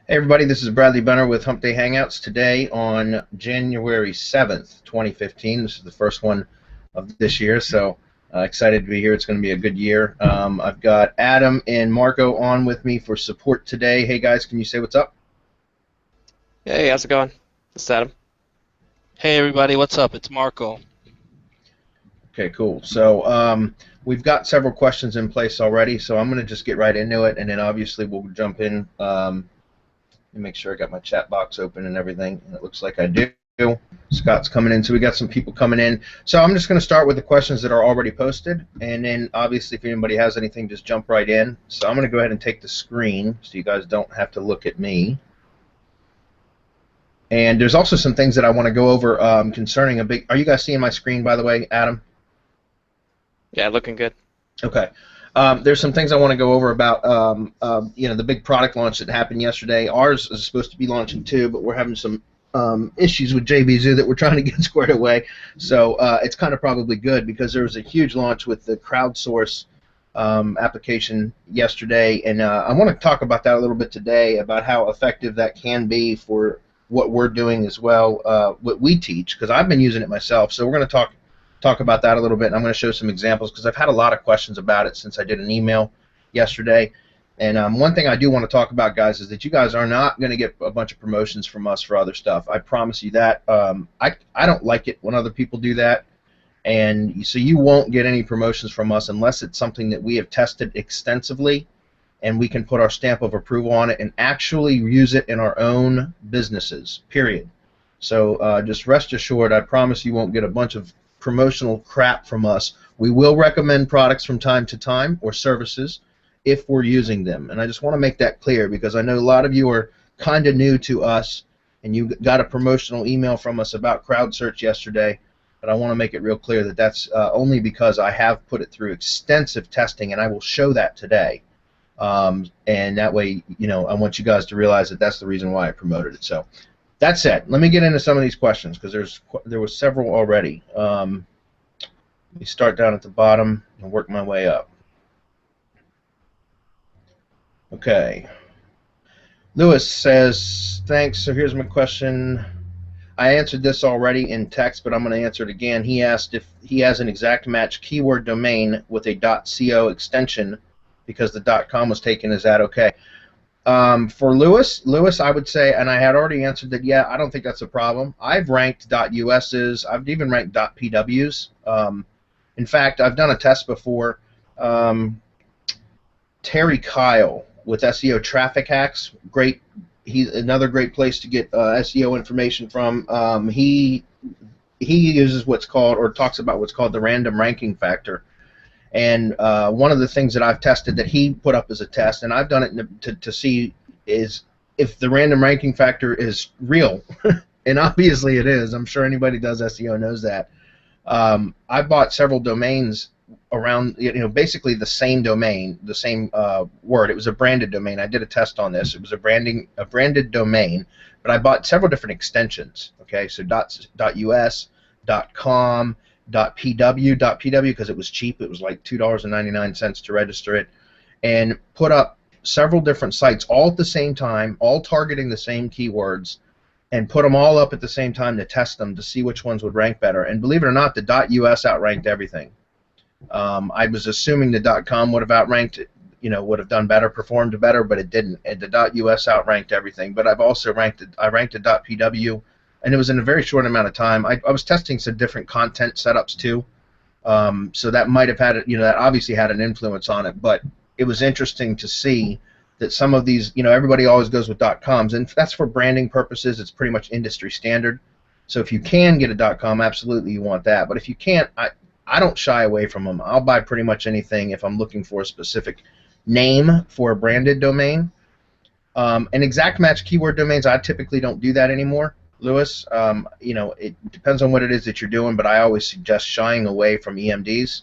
Hey everybody, this is Bradley Benner with Hump Day Hangouts. Today on January 7th, 2015. This is the first one of this year, so excited to be here. It's going to be a good year. I've got Adam and Marco on with me for support today. Hey guys, can you say what's up? Hey, how's it going? This is Adam. Hey everybody, what's up? It's Marco. Okay, cool. So we've got several questions in place already, so I'm going to just get right into it, and then obviously we'll jump in. Let me make sure I got my chat box open and everything, and it looks like I do. Scott's coming in, so we got some people coming in. So I'm just going to start with the questions that are already posted, and then obviously if anybody has anything, just jump right in. So I'm going to go ahead and take the screen so you guys don't have to look at me. And there's also some things that I want to go over concerning a big. Are you guys seeing my screen, by the way, Adam? Yeah, looking good. Okay. There's some things I want to go over about, the big product launch that happened yesterday. Ours is supposed to be launching too, but we're having some issues with JBZoo that we're trying to get squared away. So it's kind of probably good because there was a huge launch with the Crowdsearch application yesterday, and I want to talk about that a little bit today, about how effective that can be for what we're doing as well, what we teach, because I've been using it myself. So we're going to talk about that a little bit, and I'm going to show some examples because I've had a lot of questions about it since I did an email yesterday. And one thing I do want to talk about, guys, is that you guys are not going to get a bunch of promotions from us for other stuff. I promise you that. I don't like it when other people do that, and so you won't get any promotions from us unless it's something that we have tested extensively and we can put our stamp of approval on it and actually use it in our own businesses, period. So just rest assured, I promise you won't get a bunch of promotional crap from us. We will recommend products from time to time or services if we're using them, and I just want to make that clear because I know a lot of you are kind of new to us and you got a promotional email from us about Crowdsearch yesterday, but I want to make it real clear that that's only because I have put it through extensive testing, and I will show that today, and that way, I want you guys to realize that that's the reason why I promoted it. So that said, let me get into some of these questions because there was several already. Let me start down at the bottom and work my way up. Okay. Lewis says, thanks. So here's my question. I answered this already in text, but I'm going to answer it again. He asked if he has an exact match keyword domain with a .co extension because the .com was taken. Is that okay? For Lewis, I would say, and I had already answered that, yeah, I don't think that's a problem. I've ranked .us's, I've even ranked .pw's. In fact, I've done a test before. Terry Kyle with SEO Traffic Hacks, great. He's another great place to get SEO information from. He uses what's called, or talks about what's called the random ranking factor. And one of the things that I've tested that he put up as a test, and I've done it to see, is if the random ranking factor is real, and obviously it is. I'm sure anybody who does SEO knows that. I bought several domains around, basically the same domain, the same word. It was a branded domain. I did a test on this. It was a branded domain, but I bought several different extensions. Okay, so .us, .com. .pw because it was cheap. It was like $2.99 to register it, and put up several different sites all at the same time, all targeting the same keywords, and put them all up at the same time to test them to see which ones would rank better. And believe it or not, the .us outranked everything. I was assuming the .com would have outranked it, would have done better, performed better, but it didn't. And the .us outranked everything. But I've also ranked the .pw. And it was in a very short amount of time. I was testing some different content setups too, so that might have had, that obviously had an influence on it. But it was interesting to see that some of these, everybody always goes with .coms, and that's for branding purposes. It's pretty much industry standard. So if you can get a .com, absolutely you want that. But if you can't, I don't shy away from them. I'll buy pretty much anything if I'm looking for a specific name for a branded domain. And exact match keyword domains, I typically don't do that anymore. Lewis, it depends on what it is that you're doing, but I always suggest shying away from EMDs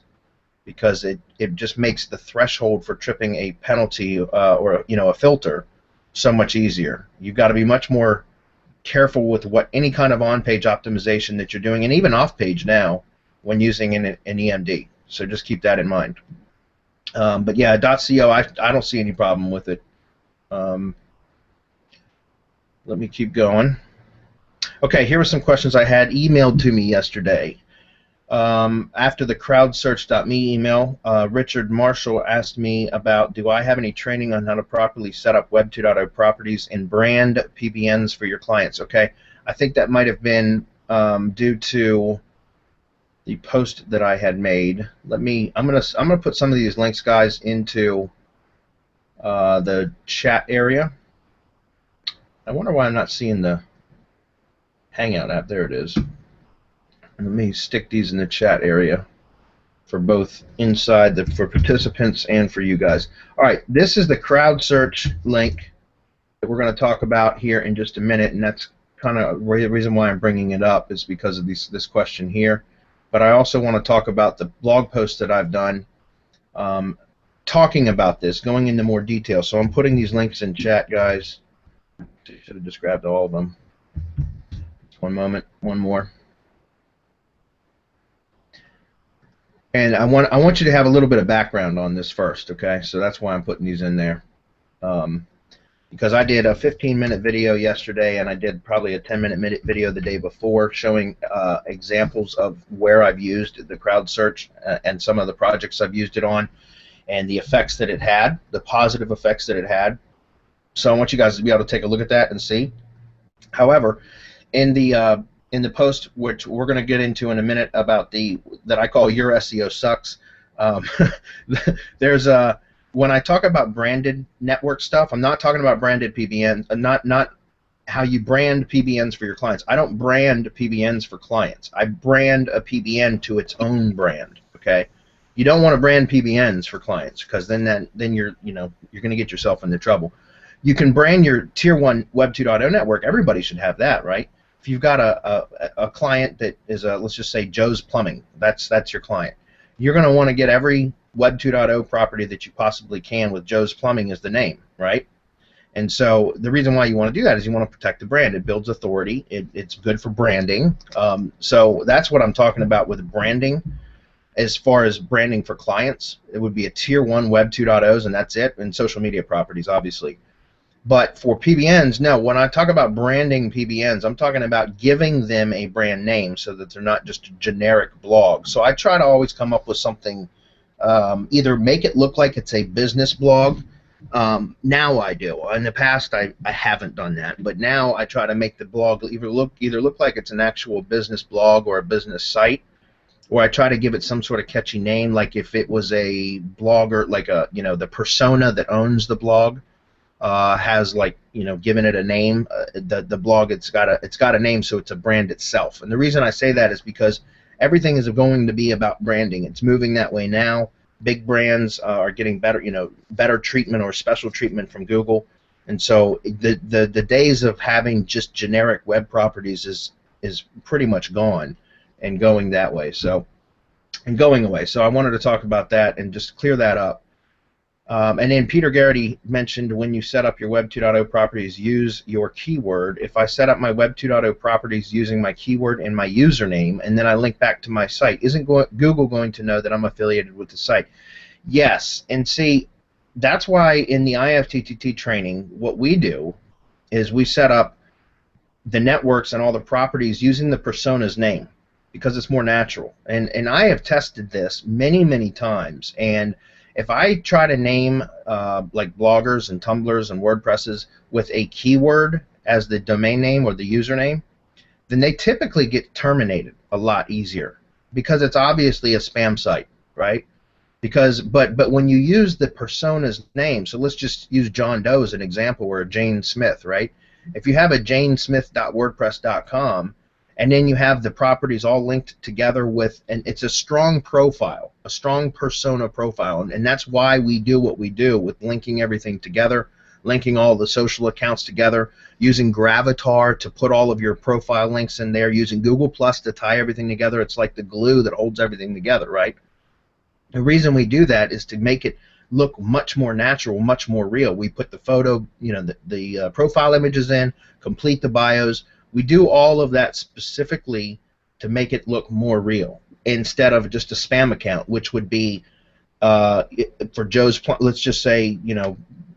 because it just makes the threshold for tripping a penalty or a filter so much easier. You've got to be much more careful with any kind of on-page optimization that you're doing, and even off-page now when using an EMD. So just keep that in mind. But yeah, .co, I don't see any problem with it. let me keep going. Okay, here are some questions I had emailed to me yesterday. After the crowdsearch.me email, Richard Marshall asked me about, do I have any training on how to properly set up Web 2.0 properties and brand PBNs for your clients? Okay, I think that might have been due to the post that I had made. I'm gonna put some of these links, guys, into the chat area. I wonder why I'm not seeing the Hangout app. There it is. Let me stick these in the chat area for both inside for participants and for you guys. All right, this is the Crowdsearch link that we're going to talk about here in just a minute, and that's kind of the reason why I'm bringing it up is because of this question here. But I also want to talk about the blog post that I've done talking about this, going into more detail. So I'm putting these links in chat, guys. Should have just grabbed all of them. One moment, one more. And I want you to have a little bit of background on this first, okay? So that's why I'm putting these in there. Because I did a 15-minute video yesterday, and I did probably a 10-minute video the day before showing examples of where I've used the Crowdsearch and some of the projects I've used it on, and the effects that it had, the positive effects that it had. So I want you guys to be able to take a look at that and see. However, in the post, which we're going to get into in a minute, about that I call Your SEO Sucks, there's when I talk about branded network stuff, I'm not talking about branded PBN, not how you brand PBNs for your clients. I don't brand PBNs for clients. I brand a PBN to its own brand. Okay, you don't want to brand PBNs for clients because then you're going to get yourself into trouble. You can brand your Tier 1 Web 2.0 network. Everybody should have that, right? If you've got a client that is let's just say Joe's Plumbing, that's your client. You're going to want to get every Web 2.0 property that you possibly can with Joe's Plumbing as the name, right? And so the reason why you want to do that is you want to protect the brand. It builds authority. It's good for branding. So that's what I'm talking about with branding. As far as branding for clients, it would be a Tier 1 Web 2.0s, and that's it, and social media properties, obviously. But for PBNs, no, when I talk about branding PBNs, I'm talking about giving them a brand name so that they're not just a generic blog. So I try to always come up with something, either make it look like it's a business blog. Now I do. In the past, I haven't done that. But now I try to make the blog either look like it's an actual business blog or a business site, or I try to give it some sort of catchy name, like if it was a blogger, like the persona that owns the blog. Has given it a name. The blog, it's got a name, so it's a brand itself. And the reason I say that is because everything is going to be about branding. It's moving that way now. Big brands are getting better treatment or special treatment from Google, and so the days of having just generic web properties is pretty much gone and going that way. Going away. So I wanted to talk about that and just clear that up. And then Peter Garrity mentioned when you set up your Web 2.0 properties, use your keyword. If I set up my Web 2.0 properties using my keyword and my username, and then I link back to my site, isn't Google going to know that I'm affiliated with the site? Yes. And see, that's why in the IFTTT training, what we do is we set up the networks and all the properties using the persona's name because it's more natural. And I have tested this many, many times. And if I try to name like bloggers and Tumblrs and WordPresses with a keyword as the domain name or the username, then they typically get terminated a lot easier because it's obviously a spam site, right? But when you use the persona's name, so let's just use John Doe as an example, or Jane Smith, right? If you have a janesmith.wordpress.com, and then you have the properties all linked together and it's a strong profile, a strong persona profile, and that's why we do what we do with linking everything together, linking all the social accounts together, using Gravatar to put all of your profile links in there, using Google Plus to tie everything together. It's like the glue that holds everything together, right? The reason we do that is to make it look much more natural, much more real. We put the photo, the profile images in, complete the bios. We do all of that specifically to make it look more real instead of just a spam account, which would be for Joe's, let's just say,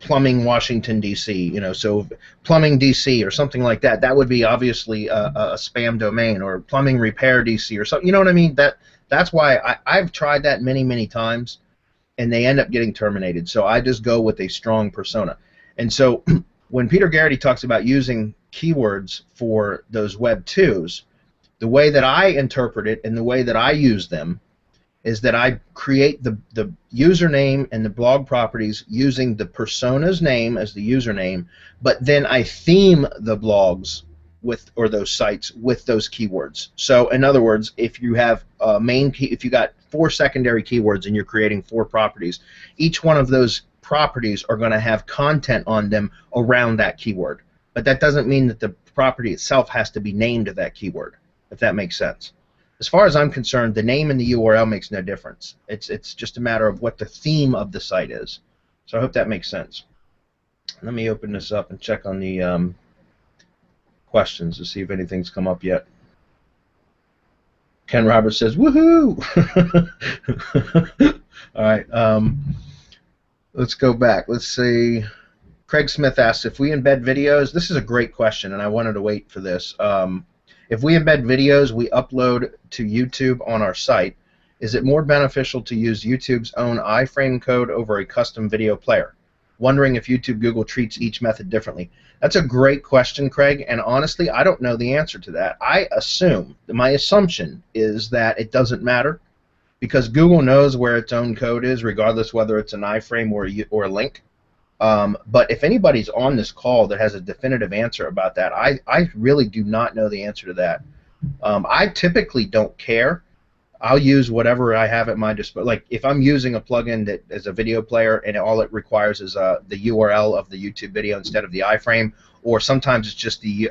plumbing Washington D.C. So plumbing D.C. or something like that. That would be obviously a spam domain, or plumbing repair D.C. or something. You know what I mean? That's why I've tried that many times, and they end up getting terminated. So I just go with a strong persona. And so when Peter Garrity talks about using keywords for those Web 2s, the way that I interpret it and the way that I use them is that I create the username and the blog properties using the persona's name as the username, but then I theme the blogs or those sites with those keywords. So in other words, if you have if you got 4 secondary keywords and you're creating 4 properties, each one of those properties are going to have content on them around that keyword. But that doesn't mean that the property itself has to be named to that keyword, if that makes sense. As far as I'm concerned, the name and the URL makes no difference. It's just a matter of what the theme of the site is. So I hope that makes sense. Let me open this up and check on the questions to see if anything's come up yet. Ken Roberts says, woohoo! All right, let's go back. Let's see. Craig Smith asks, if we embed videos, this is a great question, and I wanted to wait for this. If we embed videos we upload to YouTube on our site, is it more beneficial to use YouTube's own iframe code over a custom video player? Wondering if YouTube Google treats each method differently. That's a great question, Craig, and honestly, I don't know the answer to that. My assumption is that it doesn't matter, because Google knows where its own code is, regardless whether it's an iframe or a link. But if anybody's on this call that has a definitive answer about that, I really do not know the answer to that. I typically don't care. I'll use whatever I have at my disposal. Like if I'm using a plugin that is a video player and all it requires is the URL of the YouTube video instead of the iframe, or sometimes it's just the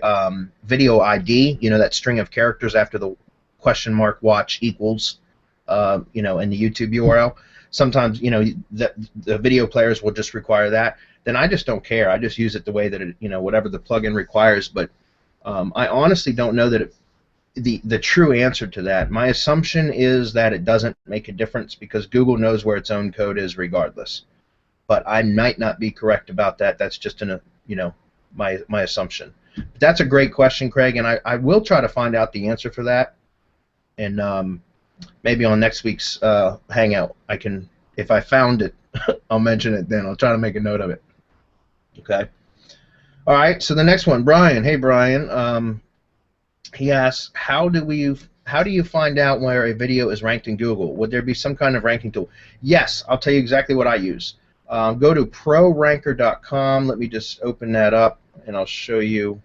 video ID, that string of characters after the question mark watch equals, in the YouTube URL. Sometimes, the video players will just require that. Then I just don't care. I just use it the way that it, whatever the plugin requires. But I honestly don't know that the true answer to that. My assumption is that it doesn't make a difference because Google knows where its own code is regardless. But I might not be correct about that. That's just my assumption. But that's a great question, Craig, and I will try to find out the answer for that. And maybe on next week's Hangout, if I found it, I'll mention it then. I'll try to make a note of it. Okay. All right. So the next one, Brian. Hey, Brian. He asks, how do you find out where a video is ranked in Google? Would there be some kind of ranking tool? Yes. I'll tell you exactly what I use. Go to proranker.com. Let me just open that up, and I'll show you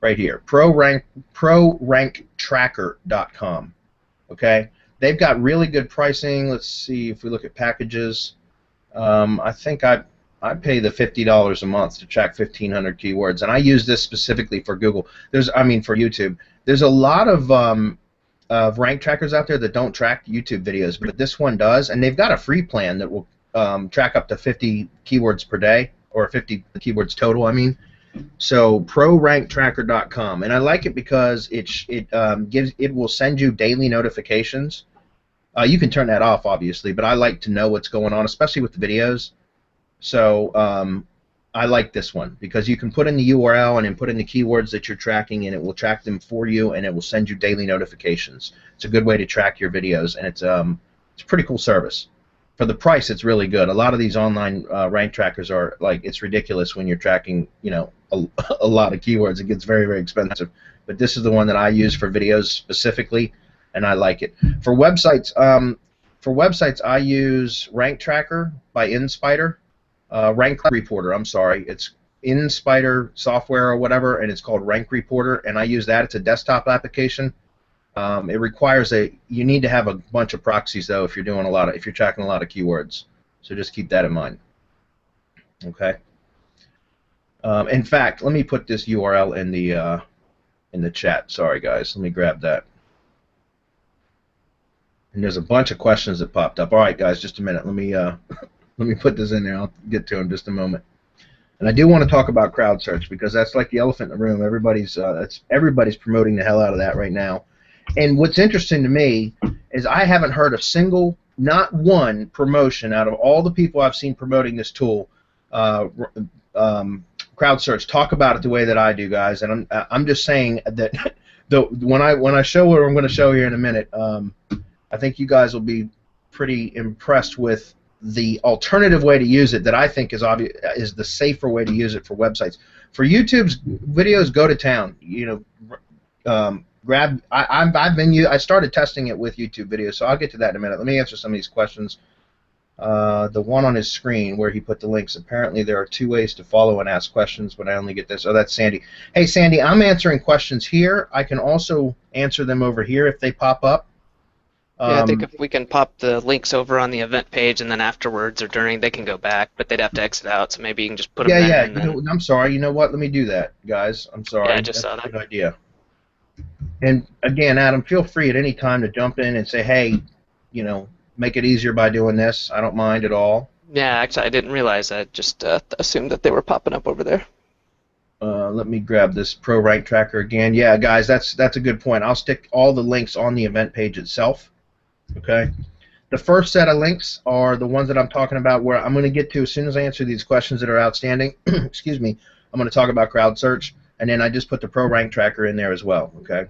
right here. ProRankTracker.com. Okay. They've got really good pricing. Let's see if we look at packages. I think I pay the $50 a month to track 1,500 keywords, and I use this specifically for Google. For YouTube. There's a lot of rank trackers out there that don't track YouTube videos, but this one does, and they've got a free plan that will track up to 50 keywords per day, or 50 keywords total, I mean. So ProRankTracker.com, and I like it because it will send you daily notifications. You can turn that off, obviously, but I like to know what's going on, especially with the videos. So I like this one because you can put in the URL and then put in the keywords that you're tracking, and it will track them for you, and it will send you daily notifications. It's a good way to track your videos, and it's a pretty cool service. For the price, it's really good. A lot of these online rank trackers are it's ridiculous when you're tracking, a lot of keywords. It gets very, very expensive. But this is the one that I use for videos specifically, and I like it. For websites, I use Rank Tracker by InSpider. Rank Reporter, I'm sorry. It's InSpider software or whatever, and it's called Rank Reporter, and I use that. It's a desktop application. It requires you need to have a bunch of proxies though if you're tracking a lot of keywords. So just keep that in mind. Okay. In fact, let me put this URL in the chat. Sorry guys, let me grab that. And there's a bunch of questions that popped up. All right, guys, just a minute. Let me put this in there. I'll get to them in just a moment. And I do want to talk about Crowdsearch because that's like the elephant in the room. Everybody's promoting the hell out of that right now. And what's interesting to me is I haven't heard a single, not one promotion out of all the people I've seen promoting this tool Crowdsearch, talk about it the way that I do, guys. And I'm just saying that when I show what I'm going to show here in a minute, I think you guys will be pretty impressed with the alternative way to use it that I think is the safer way to use it for websites. For YouTube's videos, go to town. You know, I started testing it with YouTube videos, so I'll get to that in a minute. Let me answer some of these questions. The one on his screen where he put the links. Apparently, there are 2 ways to follow and ask questions, but I only get this. Oh, that's Sandy. Hey, Sandy, I'm answering questions here. I can also answer them over here if they pop up. Yeah, I think if we can pop the links over on the event page, and then afterwards or during, they can go back, but they'd have to exit out, so maybe you can just put them there. Yeah, and then... I'm sorry. You know what? Let me do that, guys. I'm sorry. Yeah, I just saw that. That's a good idea. And again, Adam, feel free at any time to jump in and say, hey, you know, make it easier by doing this. I don't mind at all. Yeah, actually, I didn't realize. I just assumed that they were popping up over there. Let me grab this Pro Rank Tracker again. Yeah, guys, that's a good point. I'll stick all the links on the event page itself. Okay. The first set of links are the ones that I'm talking about, where I'm going to get to as soon as I answer these questions that are outstanding. Excuse me. I'm going to talk about Crowdsearch, and then I just put the Pro Rank Tracker in there as well. Okay.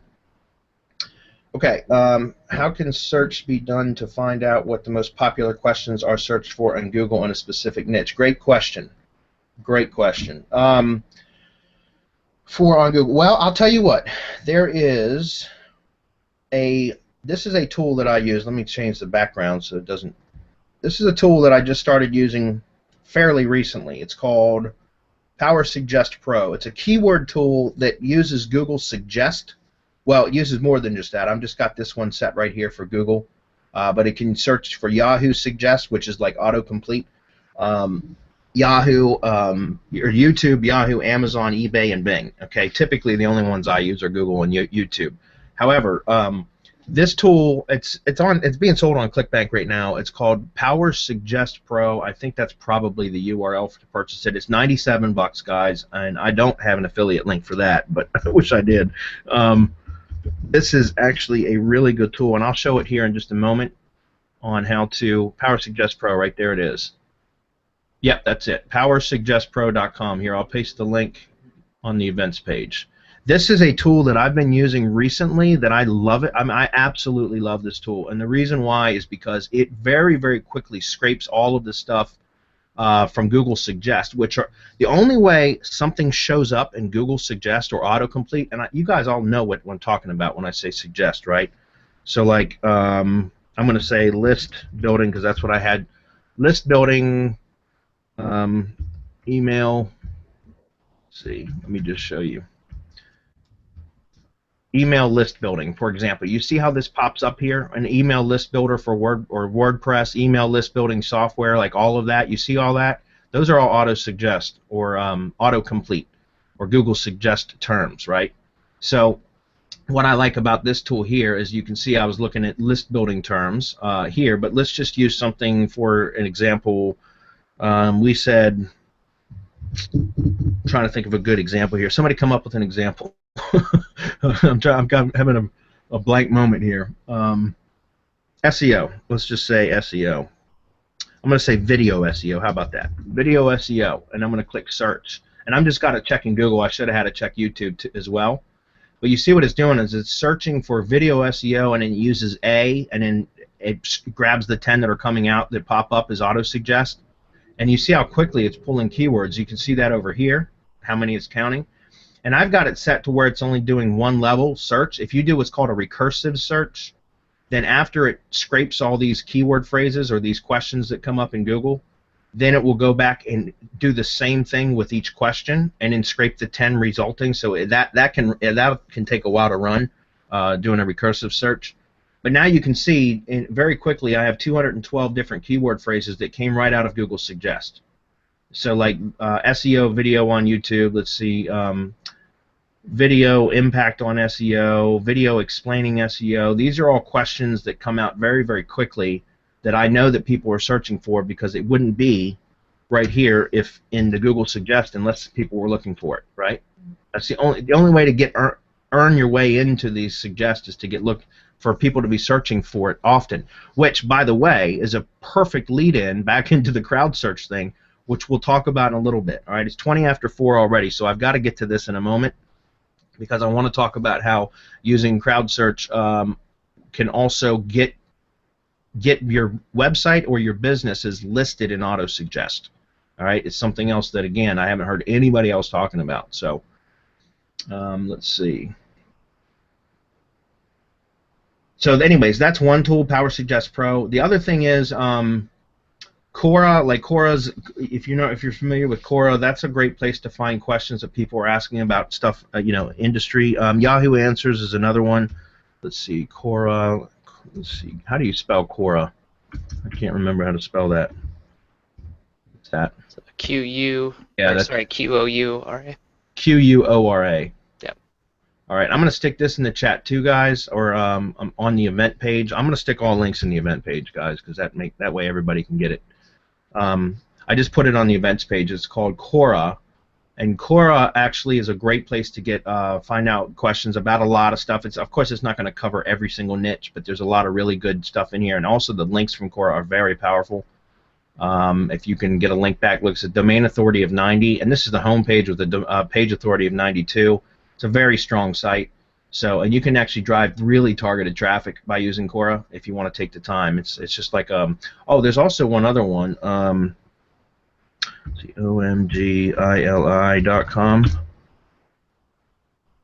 Okay. How can search be done to find out what the most popular questions are searched for in Google in a specific niche? Great question. Great question. For on Google, well, I'll tell you what. There is this is a tool that I use. Let me change the background so it doesn't. This is a tool that I just started using fairly recently. It's called Power Suggest Pro. It's a keyword tool that uses Google Suggest. Well, it uses more than just that. I've just got this one set right here for Google, but it can search for Yahoo Suggest, which is like autocomplete. Yahoo, or YouTube, Yahoo, Amazon, eBay, and Bing. Okay, typically the only ones I use are Google and YouTube. However, this tool, it's being sold on ClickBank right now. It's called Power Suggest Pro. I think that's probably the URL to purchase it. It's $97, guys, and I don't have an affiliate link for that, but I wish I did. This is actually a really good tool, and I'll show it here in just a moment on how to Power Suggest Pro. Right there it is. Yep, that's it. PowerSuggestPro.com. Here, I'll paste the link on the events page. This is a tool that I've been using recently that I love it. I absolutely love this tool, and the reason why is because it very, very quickly scrapes all of the stuff from Google Suggest, which are the only way something shows up in Google Suggest or autocomplete. And you guys all know what I'm talking about when I say suggest, right? So, like, I'm going to say list building because that's what I had. List building, email. Let's see, let me just show you. Email list building, for example. You see how this pops up here? An email list builder for Word or WordPress, email list building software, like all of that. You see all that? Those are all auto-suggest or auto-complete or Google Suggest terms, right? So what I like about this tool here is you can see I was looking at list building terms here, but let's just use something for an example. We said, trying to think of a good example here. Somebody come up with an example. I'm having a blank moment here. SEO. Let's just say SEO. I'm going to say video SEO. How about that? Video SEO. And I'm going to click search. And I'm just got to check in Google. I should have had to check YouTube as well. But you see what it's doing is it's searching for video SEO, and then it uses A, and then it grabs the 10 that are coming out that pop up as auto-suggest. And you see how quickly it's pulling keywords. You can see that over here, how many it's counting. And I've got it set to where it's only doing one level search. If you do what's called a recursive search, then after it scrapes all these keyword phrases or these questions that come up in Google, then it will go back and do the same thing with each question and then scrape the 10 resulting. So that can take a while to run, doing a recursive search. But now you can see very quickly I have 212 different keyword phrases that came right out of Google Suggest. So like SEO video on YouTube, let's see, video impact on SEO, video explaining SEO. These are all questions that come out very, very quickly that I know that people are searching for because it wouldn't be right here if in the Google Suggest unless people were looking for it, right? That's the only way to get earn your way into these Suggest is to look for people to be searching for it often, which, by the way, is a perfect lead-in back into the Crowdsearch thing which we'll talk about in a little bit. All right, it's 20 after 4 already, so I've got to get to this in a moment because I want to talk about how using Crowdsearch can also get your website or your businesses listed in autosuggest. All right, it's something else that, again, I haven't heard anybody else talking about. So let's see. So anyways, that's one tool, Power Suggest Pro. The other thing is Quora. Like Quora's, if you're familiar with Quora, that's a great place to find questions that people are asking about stuff, industry. Yahoo Answers is another one. Let's see, Quora. Let's see, how do you spell Quora? I can't remember how to spell that. What's that? Q-U. Yeah, sorry, Q-O-U-R-A. Q-U-O-R-A. Yep. All right, I'm going to stick this in the chat too, guys, or on the event page. I'm going to stick all links in the event page, guys, because that way everybody can get it. I just put it on the events page. It's called Quora, and Quora actually is a great place to find out questions about a lot of stuff. Of course, it's not going to cover every single niche, but there's a lot of really good stuff in here, and also the links from Quora are very powerful. If you can get a link back, looks at domain authority of 90, and this is the home page with a page authority of 92. It's a very strong site. So, and you can actually drive really targeted traffic by using Quora if you want to take the time. It's just like oh, there's also one other one. See, omgili.com.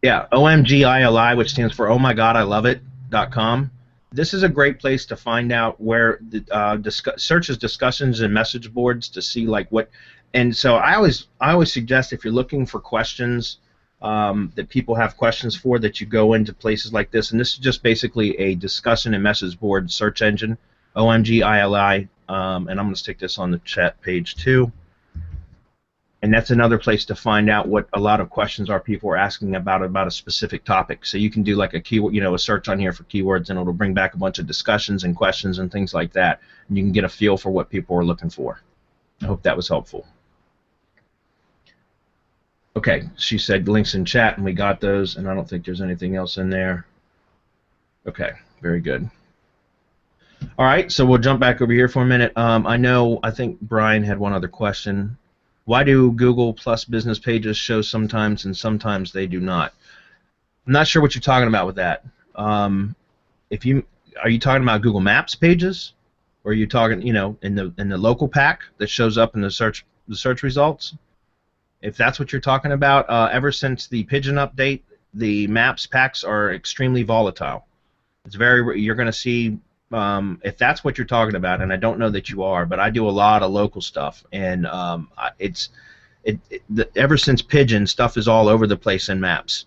Yeah, omgili, which stands for Oh My God, I Love It.com. This is a great place to find out where the searches, discussions, and message boards to see like what. And so I always suggest if you're looking for questions that people have questions for, that you go into places like this. And this is just basically a discussion and message board search engine, omgili. And I'm going to stick this on the chat page too. And that's another place to find out what a lot of questions are people are asking about a specific topic. So you can do like a keyword, a search on here for keywords, and it'll bring back a bunch of discussions and questions and things like that. And you can get a feel for what people are looking for. I hope that was helpful. Okay, she said links in chat, and we got those, and I don't think there's anything else in there. Okay, very good. All right, so we'll jump back over here for a minute. I think Brian had one other question. Why do Google Plus business pages show sometimes and sometimes they do not? I'm not sure what you're talking about with that. Are you talking about Google Maps pages, or are you talking, in the local pack that shows up in the search results? If that's what you're talking about, ever since the Pigeon update, the Maps packs are extremely volatile. It's you're going to see. If that's what you're talking about, and I don't know that you are, but I do a lot of local stuff, and ever since Pigeon, stuff is all over the place in Maps.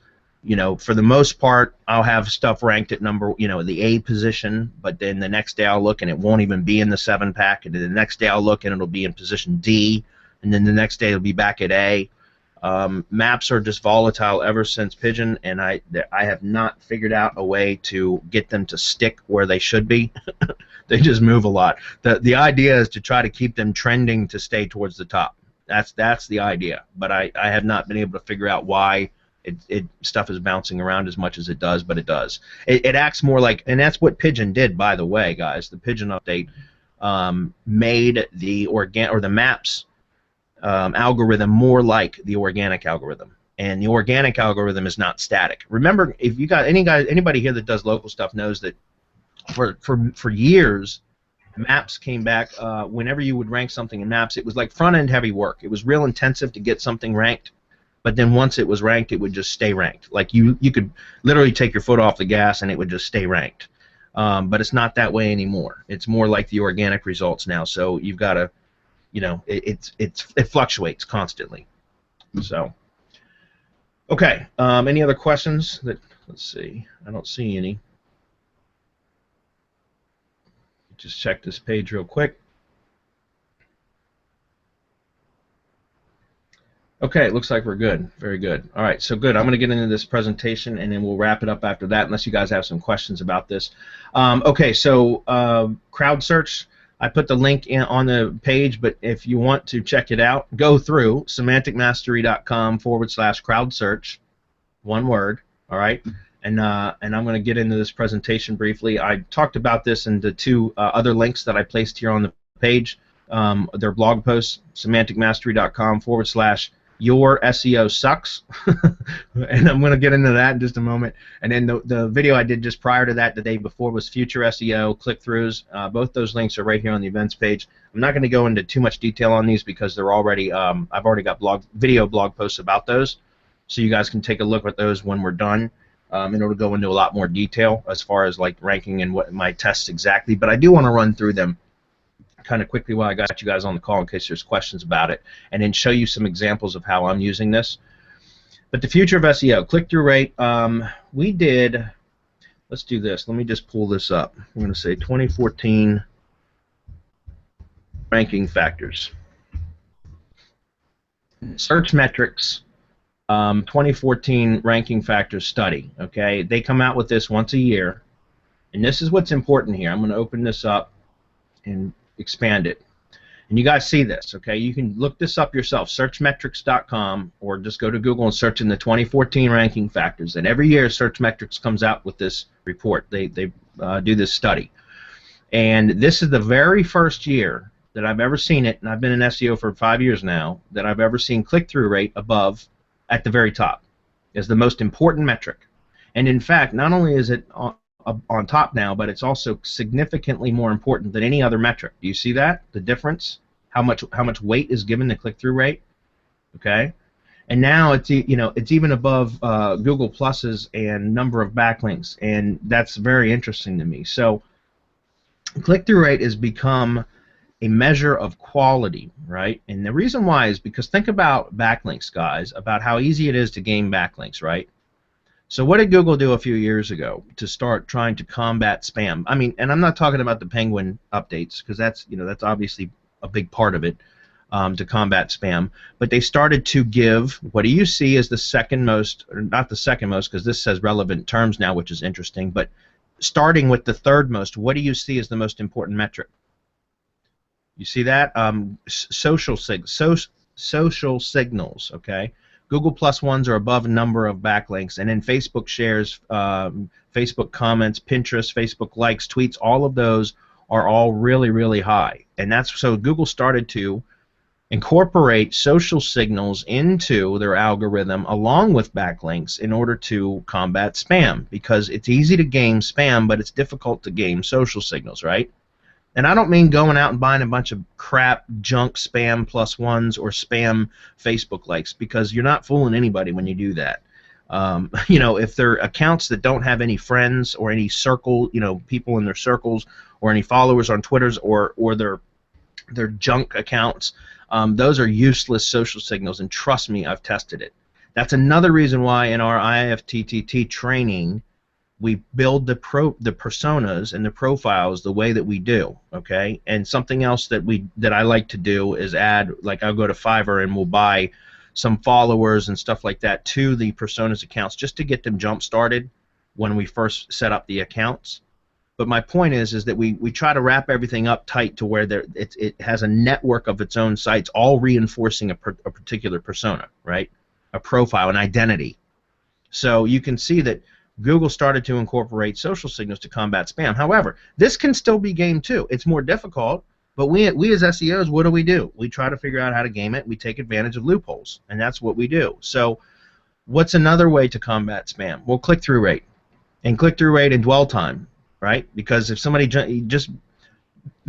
For the most part, I'll have stuff ranked at the A position, but then the next day I'll look and it won't even be in the 7 pack, and then the next day I'll look and it'll be in position D, and then the next day it'll be back at A. Maps are just volatile ever since Pigeon, and I have not figured out a way to get them to stick where they should be. They just move a lot. The idea is to try to keep them trending to stay towards the top. That's the idea, but I have not been able to figure out why stuff is bouncing around as much as it does, but it does. It acts more like, and that's what Pigeon did, by the way, guys. The Pigeon update made the Maps algorithm more like the organic algorithm, and the organic algorithm is not static. Remember, if you got anybody here that does local stuff knows that for years, Maps came back. Whenever you would rank something in Maps, it was like front end heavy work. It was real intensive to get something ranked, but then once it was ranked, it would just stay ranked. Like you could literally take your foot off the gas and it would just stay ranked. But it's not that way anymore. It's more like the organic results now. So you've got to it fluctuates constantly. So, okay. Any other questions? Let's see. I don't see any. Just check this page real quick. Okay, it looks like we're good. Very good. All right, so good. I'm going to get into this presentation, and then we'll wrap it up after that, unless you guys have some questions about this. Okay, so Crowdsearch, I put the link on the page, but if you want to check it out, go through semanticmastery.com/crowdsearch, one word, all right? And I'm going to get into this presentation briefly. I talked about this in the 2 other links that I placed here on the page. their blog posts, semanticmastery.com/your SEO sucks. And I'm going to get into that in just a moment. And then the video I did just prior to that, the day before, was future SEO click-throughs. Both those links are right here on the events page. I'm not going to go into too much detail on these because they're already I've already got video blog posts about those, so you guys can take a look at those when we're done. In order to go into a lot more detail as far as like ranking and what my tests exactly, but I do want to run through them kind of quickly while I got you guys on the call in case there's questions about it, and then show you some examples of how I'm using this. But the future of SEO, click-through rate, we did, let's do this. Let me just pull this up. I'm going to say 2014 ranking factors. Search metrics, 2014 ranking factors study. Okay, they come out with this once a year, and this is what's important here. I'm going to open this up and expand it, and you guys see this. Okay, you can look this up yourself, searchmetrics.com, or just go to Google and search in the 2014 ranking factors. And every year Searchmetrics comes out with this report. They do this study, and this is the very first year that I've ever seen it, and I've been in SEO for 5 years now, that I've ever seen click-through rate above at the very top is the most important metric. And in fact, not only is it on top now, but it's also significantly more important than any other metric. Do you see that? The difference? How much weight is given to click-through rate? Okay, and now it's it's even above Google Plus's and number of backlinks, and that's very interesting to me. So click-through rate has become a measure of quality, right? And the reason why is because think about backlinks, guys, about how easy it is to gain backlinks, right? So what did Google do a few years ago to start trying to combat spam? I mean, and I'm not talking about the Penguin updates because that's obviously a big part of it to combat spam. But they started to give, what do you see as the second most, or not the second most because this says relevant terms now, which is interesting, but starting with the third most, what do you see as the most important metric? You see that? Social signals, okay? Google Plus ones are above a number of backlinks, and then Facebook shares, Facebook comments, Pinterest, Facebook likes, tweets, all of those are all really, really high. And that's so Google started to incorporate social signals into their algorithm along with backlinks in order to combat spam, because it's easy to game spam, but it's difficult to game social signals, right? And I don't mean going out and buying a bunch of crap, junk spam plus ones or spam Facebook likes, because you're not fooling anybody when you do that. If they're accounts that don't have any friends or any circle, people in their circles or any followers on Twitters or they're junk accounts, those are useless social signals, and trust me, I've tested it. That's another reason why in our IFTTT training we build the personas and the profiles the way that we do, okay? And something else that I like to do is add, like I'll go to Fiverr and we'll buy some followers and stuff like that to the personas accounts just to get them jump started when we first set up the accounts. But my point is that we try to wrap everything up tight to where it has a network of its own sites, all reinforcing a particular persona, right? A profile, an identity. So you can see that Google started to incorporate social signals to combat spam. However, this can still be gamed too. It's more difficult, but we as SEOs, what do? We try to figure out how to game it. We take advantage of loopholes, and that's what we do. So what's another way to combat spam? Well, click-through rate. And click-through rate and dwell time, right? Because if somebody just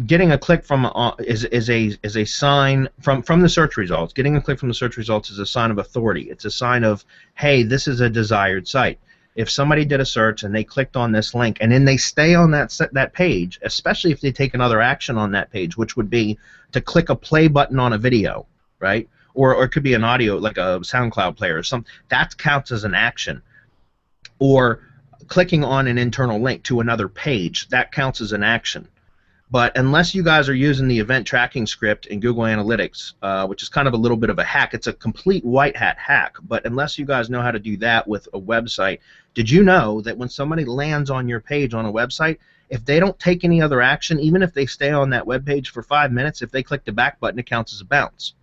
getting a click from is a sign from the search results. Getting a click from the search results is a sign of authority. It's a sign of, hey, this is a desired site. If somebody did a search and they clicked on this link and then they stay on that page, especially if they take another action on that page, which would be to click a play button on a video, right? Or it could be an audio, like a SoundCloud player or something, that counts as an action. Or clicking on an internal link to another page, that counts as an action. But unless you guys are using the event tracking script in Google Analytics, which is kind of a little bit of a hack, it's a complete white hat hack, but unless you guys know how to do that with a website, did you know that when somebody lands on your page on a website, if they don't take any other action, even if they stay on that web page for 5 minutes, if they click the back button, it counts as a bounce.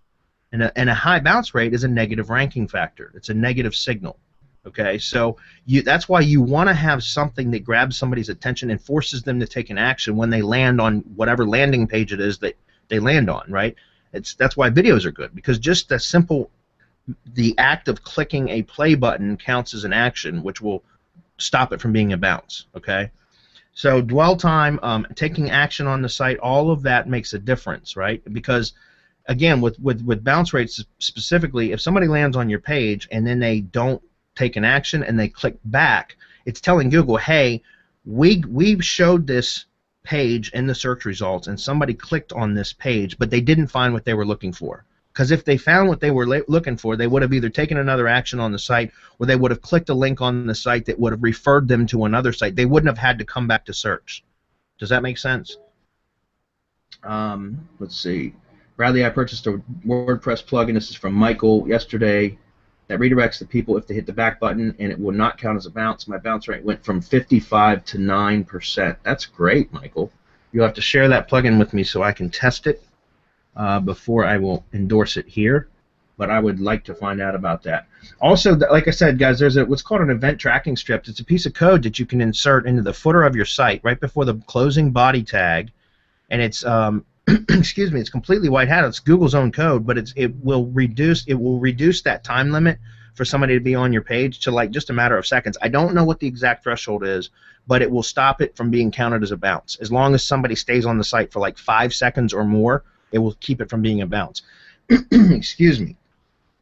And a high bounce rate is a negative ranking factor. It's a negative signal. Okay, so that's why you want to have something that grabs somebody's attention and forces them to take an action when they land on whatever landing page it is that they land on, right? That's why videos are good, because just the act of clicking a play button counts as an action, which will stop it from being a bounce, okay? So dwell time, taking action on the site, all of that makes a difference, right? Because again, with bounce rates specifically, if somebody lands on your page and then they don't take an action and they click back, it's telling Google, hey, we showed this page in the search results and somebody clicked on this page, but they didn't find what they were looking for. Because if they found what they were looking for, they would have either taken another action on the site, or they would have clicked a link on the site that would have referred them to another site. They wouldn't have had to come back to search. Does that make sense? Let's see. Bradley, I purchased a WordPress plugin. This is from Michael yesterday. That redirects the people if they hit the back button, and it will not count as a bounce. My bounce rate went from 55 to 9%. That's great, Michael. You'll have to share that plugin with me so I can test it before I will endorse it here. But I would like to find out about that. Also, like I said, guys, there's what's called an event tracking script. It's a piece of code that you can insert into the footer of your site right before the closing body tag, and it's excuse me, it's completely white hat. It's Google's own code, but it will reduce that time limit for somebody to be on your page to like just a matter of seconds. I don't know what the exact threshold is, but it will stop it from being counted as a bounce. As long as somebody stays on the site for like 5 seconds or more, it will keep it from being a bounce. Excuse me.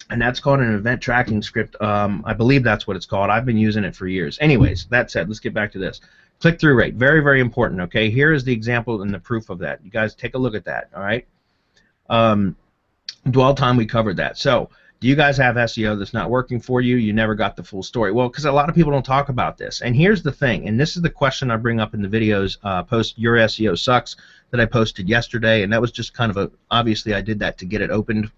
And that's called an event tracking script. I believe that's what it's called. I've been using it for years. Anyways, that said, let's get back to this. Click-through rate, very, very important, okay? Here is the example and the proof of that. You guys take a look at that, all right? Dwell time, we covered that. So, do you guys have SEO that's not working for you? You never got the full story. Well, because a lot of people don't talk about this. And here's the thing, and this is the question I bring up in the videos, post Your SEO Sucks, that I posted yesterday, and that was just kind of obviously I did that to get it opened,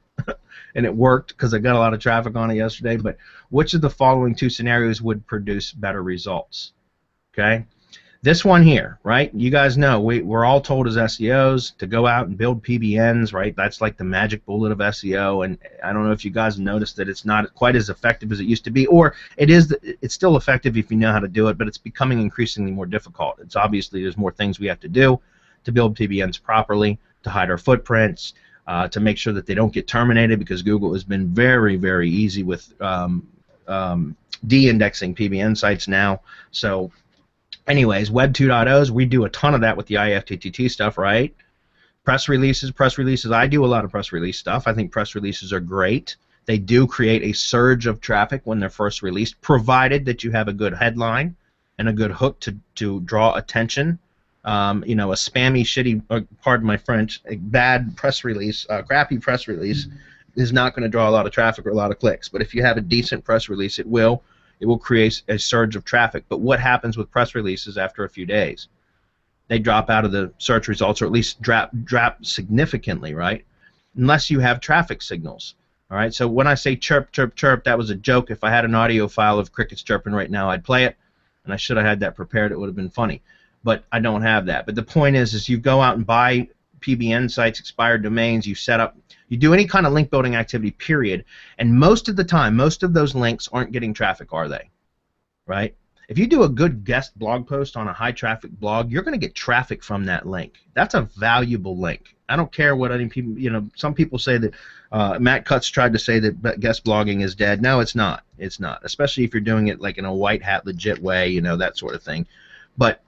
and it worked because I got a lot of traffic on it yesterday, but which of the following two scenarios would produce better results? Okay? This one here, right? You guys know we're all told as SEOs to go out and build PBNs, right? That's like the magic bullet of SEO, and I don't know if you guys noticed that it's not quite as effective as it used to be, or it's still effective if you know how to do it, but it's becoming increasingly more difficult. It's obviously there's more things we have to do to build PBNs properly, to hide our footprints, to make sure that they don't get terminated, because Google has been very, very easy with de-indexing PBN sites now. So anyways, Web 2.0s, we do a ton of that with the IFTTT stuff, right? Press releases, I do a lot of press release stuff. I think press releases are great. They do create a surge of traffic when they're first released, provided that you have a good headline and a good hook to draw attention. You know, a spammy, shitty, pardon my French, a bad press release, crappy press release is not going to draw a lot of traffic or a lot of clicks. But if you have a decent press release, it will create a surge of traffic. But what happens with press releases after a few days? They drop out of the search results, or at least drop significantly, right? Unless you have traffic signals. All right. So when I say chirp, chirp, chirp, that was a joke. If I had an audio file of crickets chirping right now, I'd play it, and I should have had that prepared. It would have been funny. But I don't have that. But the point is you go out and buy PBN sites, expired domains, you set up, you do any kind of link building activity, period, and most of the time, most of those links aren't getting traffic, are they? Right? If you do a good guest blog post on a high traffic blog, you're going to get traffic from that link. That's a valuable link. I don't care what any people, you know, some people say that Matt Cutts tried to say that guest blogging is dead. No, it's not. It's not, especially if you're doing it like in a white hat legit way, you know, that sort of thing. But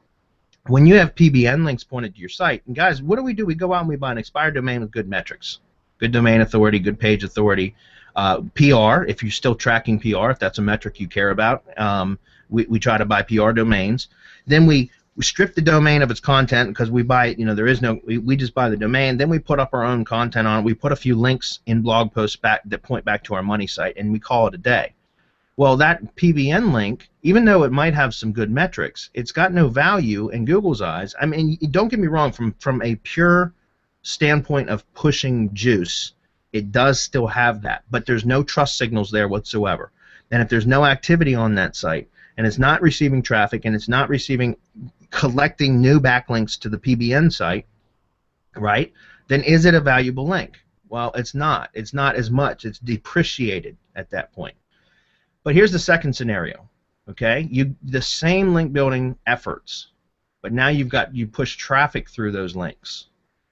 when you have PBN links pointed to your site, and guys, what do? We go out and we buy an expired domain with good metrics, good domain authority, good page authority, PR, if you're still tracking PR, if that's a metric you care about. We try to buy PR domains. Then we strip the domain of its content because we buy it, you know, there is no, we just buy the domain. Then we put up our own content on it. We put a few links in blog posts back that point back to our money site, and we call it a day. Well, that PBN link, even though it might have some good metrics, it's got no value in Google's eyes. I mean, don't get me wrong, from a pure standpoint of pushing juice, it does still have that, but there's no trust signals there whatsoever. And if there's no activity on that site, and it's not receiving traffic, and it's not collecting new backlinks to the PBN site, right, then is it a valuable link? Well, it's not. It's not as much. It's depreciated at that point. But here's the second scenario, okay? The same link building efforts, but now you push traffic through those links,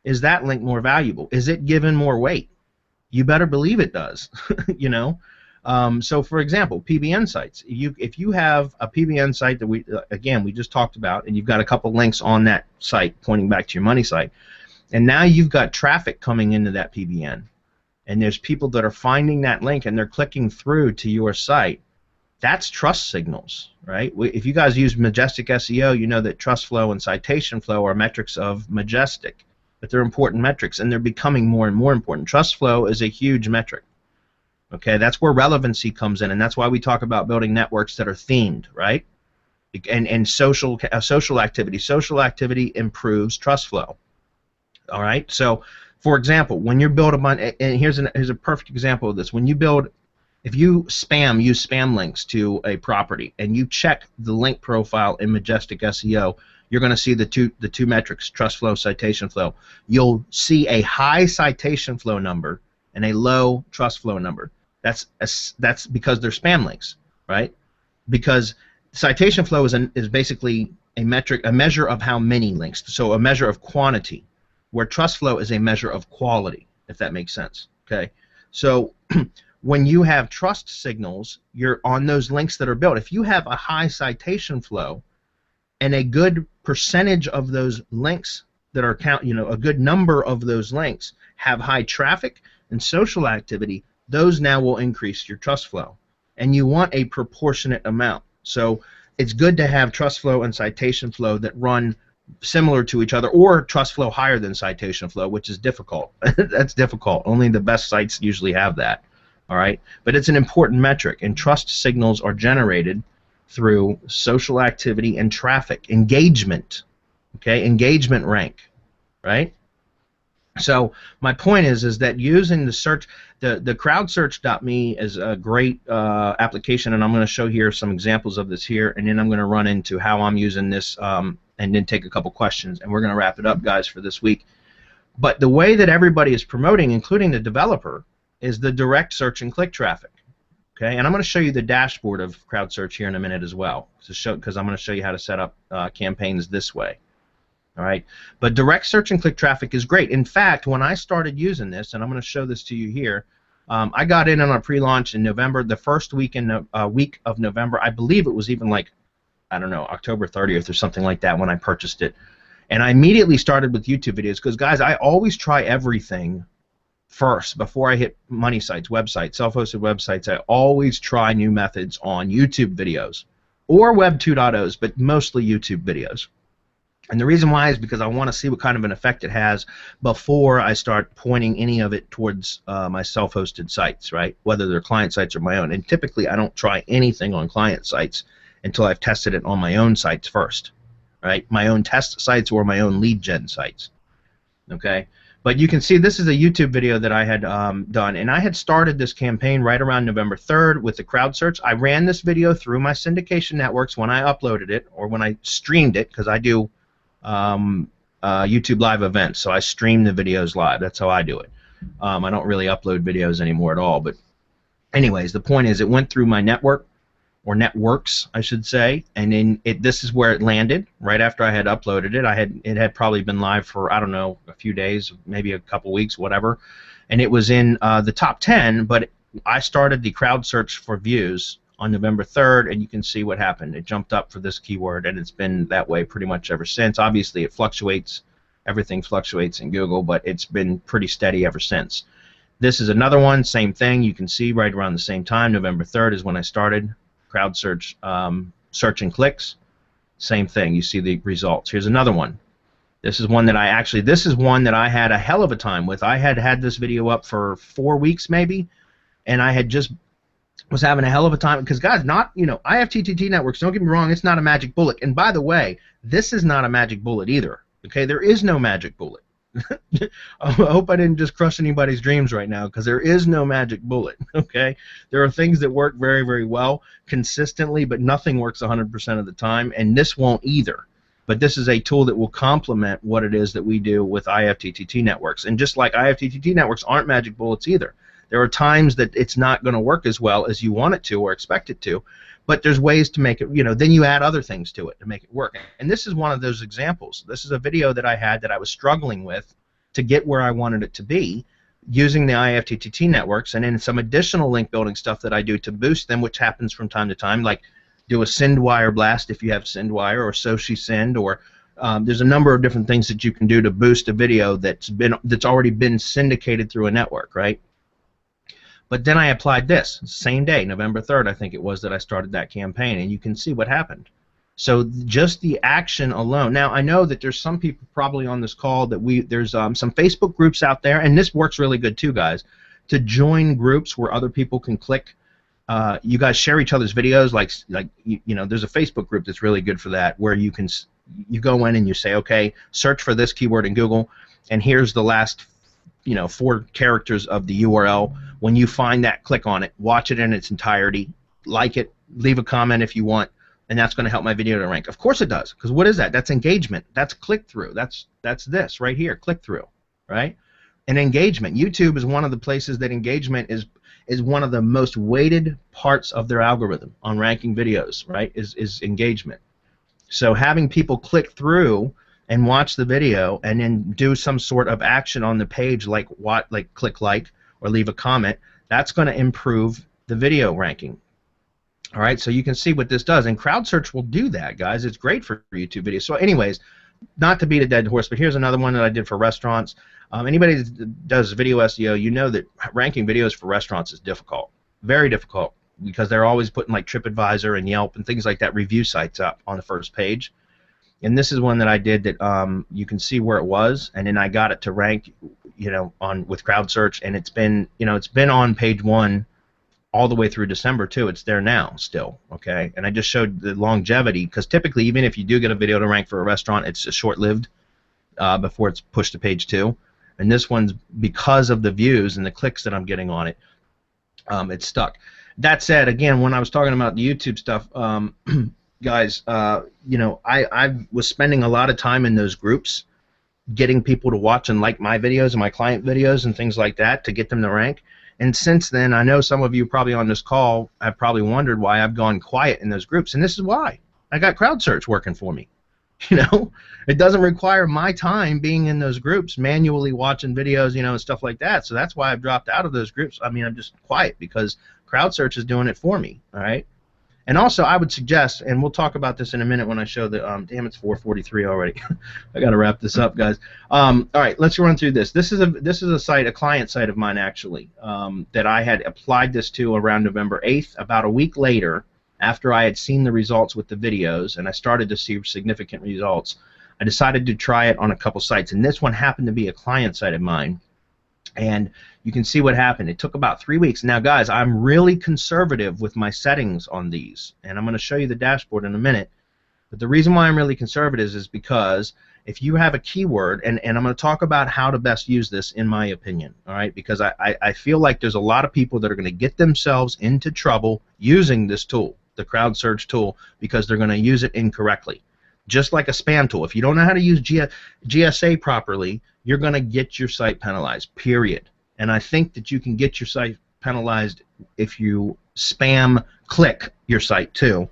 is that link more valuable? Is it given more weight? You better believe it does. You know. So for example, PBN sites. If you have a PBN site that we just talked about, and you've got a couple links on that site pointing back to your money site, and now you've got traffic coming into that PBN, and there's people that are finding that link and they're clicking through to your site. That's trust signals, right? If you guys use Majestic SEO, you know that trust flow and citation flow are metrics of Majestic, but they're important metrics, and they're becoming more and more important. Trust flow is a huge metric. Okay, that's where relevancy comes in, and that's why we talk about building networks that are themed, right? And social activity. Social activity improves trust flow. All right. So, for example, when you build and here's a perfect example of this. When you build, if you use spam links to a property, and you check the link profile in Majestic SEO, you're going to see the two metrics: trust flow, citation flow. You'll see a high citation flow number and a low trust flow number. That's because they're spam links, right? Because citation flow is basically a measure of how many links, so a measure of quantity, where trust flow is a measure of quality, if that makes sense. Okay, so when you have trust signals, you're on those links that are built. If you have a high citation flow and a good percentage of those links that are a good number of those links have high traffic and social activity, those now will increase your trust flow, and you want a proportionate amount. So it's good to have trust flow and citation flow that run similar to each other, or trust flow higher than citation flow, which is difficult. That's difficult. Only the best sites usually have that. All right, but it's an important metric, and trust signals are generated through social activity and traffic engagement. Okay, engagement rank, right? So my point is that using the search, the Crowdsearch.me is a great application, and I'm going to show here some examples of this here, and then I'm going to run into how I'm using this, and then take a couple questions, and we're going to wrap it up, guys, for this week. But the way that everybody is promoting, including the developer, is the direct search and click traffic. Okay, and I'm going to show you the dashboard of Crowdsearch here in a minute as well, because I'm going to show you how to set up campaigns this way. All right, but direct search and click traffic is great. In fact, when I started using this, and I'm going to show this to you here, I got in on a pre-launch in November, the first week of November. I believe it was even like, I don't know, October 30th or something like that when I purchased it. And I immediately started with YouTube videos because, guys, I always try everything first before I hit money sites, websites, self-hosted websites. I always try new methods on YouTube videos or Web 2.0s, but mostly YouTube videos. And the reason why is because I want to see what kind of an effect it has before I start pointing any of it towards my self-hosted sites, right? Whether they're client sites or my own. And typically I don't try anything on client sites until I've tested it on my own sites first, right? My own test sites or my own lead gen sites, okay? But you can see this is a YouTube video that I had done, and I had started this campaign right around November 3rd with the Crowdsearch. I ran this video through my syndication networks when I uploaded it, or when I streamed it, because I do YouTube live events, so I stream the videos live. That's how I do it. I don't really upload videos anymore at all, but anyways, the point is it went through my network, or networks, I should say, and then this is where it landed right after I had uploaded it. It had probably been live for, I don't know, a few days, maybe a couple weeks, whatever, and it was in the top 10, but I started the Crowdsearch for views on November 3rd, and you can see what happened. It jumped up for this keyword, and it's been that way pretty much ever since. Obviously, it fluctuates. Everything fluctuates in Google, but it's been pretty steady ever since. This is another one, same thing. You can see right around the same time, November 3rd is when I started Crowdsearch search and clicks. Same thing. You see the results. Here's another one. This is one that I had a hell of a time with. I had this video up for 4 weeks maybe, and I had just was having a hell of a time because, guys, IFTTT networks, don't get me wrong, it's not a magic bullet. And by the way, this is not a magic bullet either. Okay, there is no magic bullet. I hope I didn't just crush anybody's dreams right now, because there is no magic bullet. Okay, there are things that work very, very well consistently, but nothing works 100% of the time, and this won't either. But this is a tool that will complement what it is that we do with IFTTT networks. And just like IFTTT networks aren't magic bullets either. There are times that it's not going to work as well as you want it to or expect it to, but there's ways to make it, then you add other things to it to make it work. And this is one of those examples. This is a video that I had that I was struggling with to get where I wanted it to be using the IFTTT networks, and then some additional link building stuff that I do to boost them, which happens from time to time, like do a SendWire blast if you have SendWire, or Soci Send, or there's a number of different things that you can do to boost a video that's already been syndicated through a network, right? But then I applied this same day, November 3rd, I think it was, that I started that campaign, and you can see what happened. So just the action alone. Now I know that there's some people probably on this call that there's some Facebook groups out there, and this works really good too, guys, to join groups where other people can click. You guys share each other's videos, like you know, there's a Facebook group that's really good for that, where you go in and you say, okay, search for this keyword in Google, and here's the last 4 characters of the URL. When you find that, click on it, watch it in its entirety, like it, leave a comment if you want, and that's going to help my video to rank. Of course it does, because what is that? That's engagement. That's click-through. That's this right here, click-through, right? And engagement. YouTube is one of the places that engagement is one of the most weighted parts of their algorithm on ranking videos, right, is engagement. So having people click through and watch the video and then do some sort of action on the page, like click like or leave a comment, that's going to improve the video ranking. All right, so you can see what this does, and Crowdsearch will do that, guys. It's great for YouTube videos. So anyways, not to beat a dead horse, but here's another one that I did for restaurants. Anybody that does video SEO, you know that ranking videos for restaurants is difficult, very difficult, because they're always putting like TripAdvisor and Yelp and things like that, review sites up on the first page. And this is one that I did that you can see where it was, and then I got it to rank, with Crowdsearch, and it's been on page 1 all the way through December too. It's there now still, okay? And I just showed the longevity, because typically even if you do get a video to rank for a restaurant, it's short-lived before it's pushed to page 2. And this one's, because of the views and the clicks that I'm getting on it, it's stuck. That said, again, when I was talking about the YouTube stuff, guys, I was spending a lot of time in those groups getting people to watch and like my videos and my client videos and things like that to get them to rank. And since then, I know some of you probably on this call have probably wondered why I've gone quiet in those groups, and this is why. I got Crowdsearch working for me. It doesn't require my time being in those groups, manually watching videos, and stuff like that. So that's why I've dropped out of those groups. I mean, I'm just quiet because Crowdsearch is doing it for me, all right? And also, I would suggest, and we'll talk about this in a minute when I show the, damn, it's 4:43 already. I got to wrap this up, guys. All right, let's run through this. This is a site, a client site of mine, actually, that I had applied this to around November 8th. About a week later, after I had seen the results with the videos, and I started to see significant results, I decided to try it on a couple sites. And this one happened to be a client site of mine. And you can see what happened. It took about 3 weeks. Now, guys, I'm really conservative with my settings on these, and I'm going to show you the dashboard in a minute. But the reason why I'm really conservative is because if you have a keyword, and I'm going to talk about how to best use this, in my opinion, all right? Because I feel like there's a lot of people that are going to get themselves into trouble using this tool, the Crowdsearch tool, because they're going to use it incorrectly. Just like a spam tool. If you don't know how to use GSA properly, you're going to get your site penalized, period. And I think that you can get your site penalized if you spam click your site too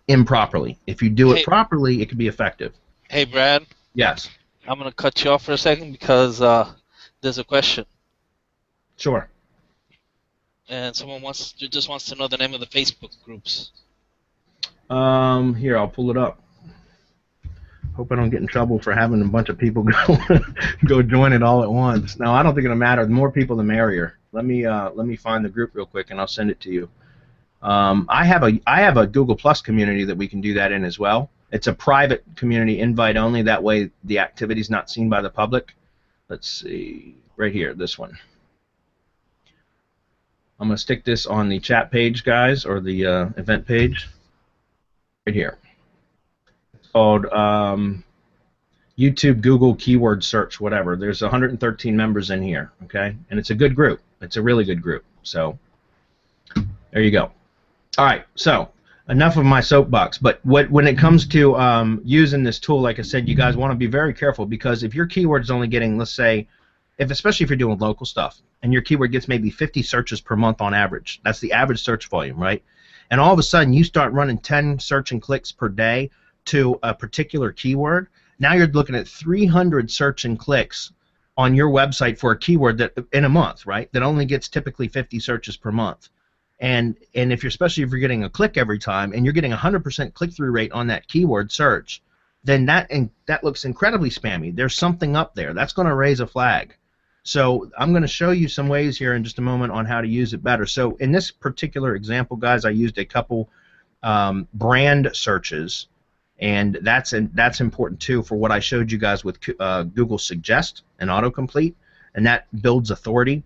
improperly. If you do it properly, it can be effective. Hey, Brad. Yes. I'm going to cut you off for a second because there's a question. Sure. And someone just wants to know the name of the Facebook groups. Here, I'll pull it up. Hope I don't get in trouble for having a bunch of people go join it all at once. No, I don't think it'll matter. The more people, the merrier. Let me find the group real quick, and I'll send it to you. I have a Google Plus community that we can do that in as well. It's a private community, invite only. That way, the activity is not seen by the public. Let's see, right here, this one. I'm gonna stick this on the chat page, guys, or the event page. Right here. Called YouTube, Google, keyword search, whatever. There's 113 members in here, okay? And it's a good group. It's a really good group. So there you go. All right, so enough of my soapbox. But when it comes to using this tool, like I said, you guys want to be very careful, because if your keyword is only getting, let's say, especially if you're doing local stuff, and your keyword gets maybe 50 searches per month on average, that's the average search volume, right? And all of a sudden you start running 10 search and clicks per day to a particular keyword, now you're looking at 300 search and clicks on your website for a keyword that in a month, right? That only gets typically 50 searches per month. And if you're, especially if you're getting a click every time and you're getting 100% click-through rate on that keyword search, then that looks incredibly spammy. There's something up there. That's going to raise a flag. So I'm going to show you some ways here in just a moment on how to use it better. So in this particular example, guys, I used a couple brand searches, and that's important too for what I showed you guys with Google Suggest and autocomplete, and that builds authority.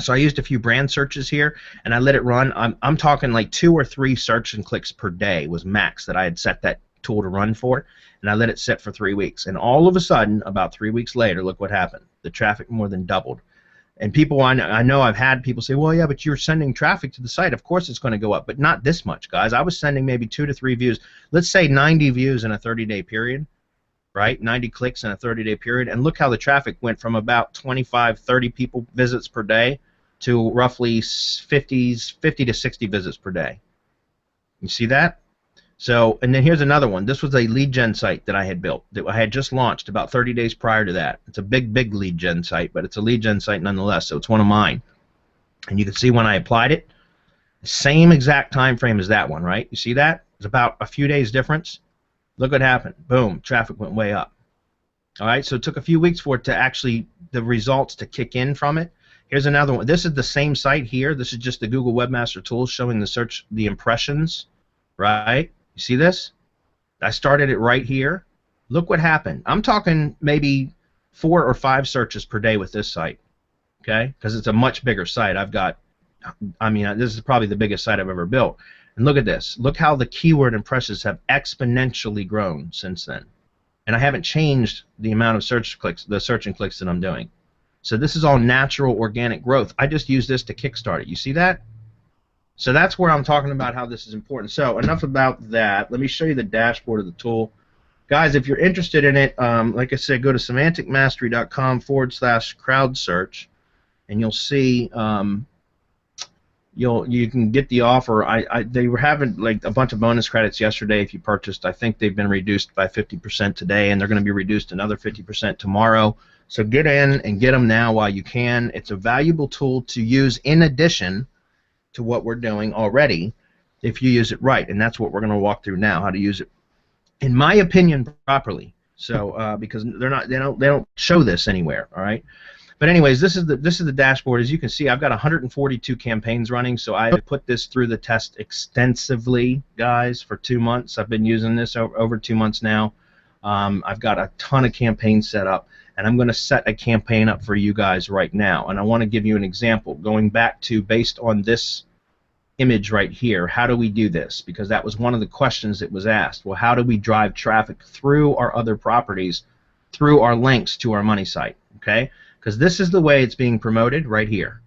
So I used a few brand searches here, and I let it run. I'm talking like 2 or 3 search and clicks per day was max that I had set that tool to run for, and I let it sit for 3 weeks. And all of a sudden, about 3 weeks later, look what happened. The traffic more than doubled. And people, I know I've had people say, well, yeah, but you're sending traffic to the site. Of course it's going to go up, but not this much, guys. I was sending maybe 2 to 3 views. Let's say 90 views in a 30-day period, right? 90 clicks in a 30-day period. And look how the traffic went from about 25, 30 people visits per day to roughly 50 to 60 visits per day. You see that? So, and then here's another one. This was a lead gen site that I had built that I had just launched about 30 days prior to that. It's a big lead gen site, but it's a lead gen site nonetheless, so it's one of mine. And you can see when I applied it, same exact time frame as that one, right? You see that? It's about a few days difference. Look what happened. Boom, traffic went way up. All right, so it took a few weeks for it to actually, the results to kick in from it. Here's another one. This is the same site here. This is just the Google Webmaster Tools showing the search, the impressions, right? You see this? I started it right here. Look what happened. I'm talking maybe 4 or 5 searches per day with this site, okay? Because it's a much bigger site. I've got, I mean, this is probably the biggest site I've ever built. And look at this. Look how the keyword impressions have exponentially grown since then. And I haven't changed the amount of search clicks, the search and clicks that I'm doing. So this is all natural organic growth. I just use this to kickstart it. You see that? So that's where I'm talking about how this is important. So enough about that. Let me show you the dashboard of the tool. Guys, if you're interested in it, like I said, go to semanticmastery.com/crowdsearch, and you'll see you can get the offer. They were having like a bunch of bonus credits yesterday if you purchased. I think they've been reduced by 50% today, and they're going to be reduced another 50% tomorrow. So get in and get them now while you can. It's a valuable tool to use in addition to what we're doing already if you use it right, and that's what we're going to walk through now, how to use it in my opinion properly. So because they don't show this anywhere, all right? But anyways, this is the dashboard. As you can see, I've got 142 campaigns running, so I put this through the test extensively, guys, for 2 months. I've been using this over 2 months now. I've got a ton of campaigns set up, and I'm going to set a campaign up for you guys right now. And I want to give you an example, going back to based on this image right here. How do we do this? Because that was one of the questions that was asked. Well, how do we drive traffic through our other properties, through our links to our money site? Okay? Because this is the way it's being promoted right here.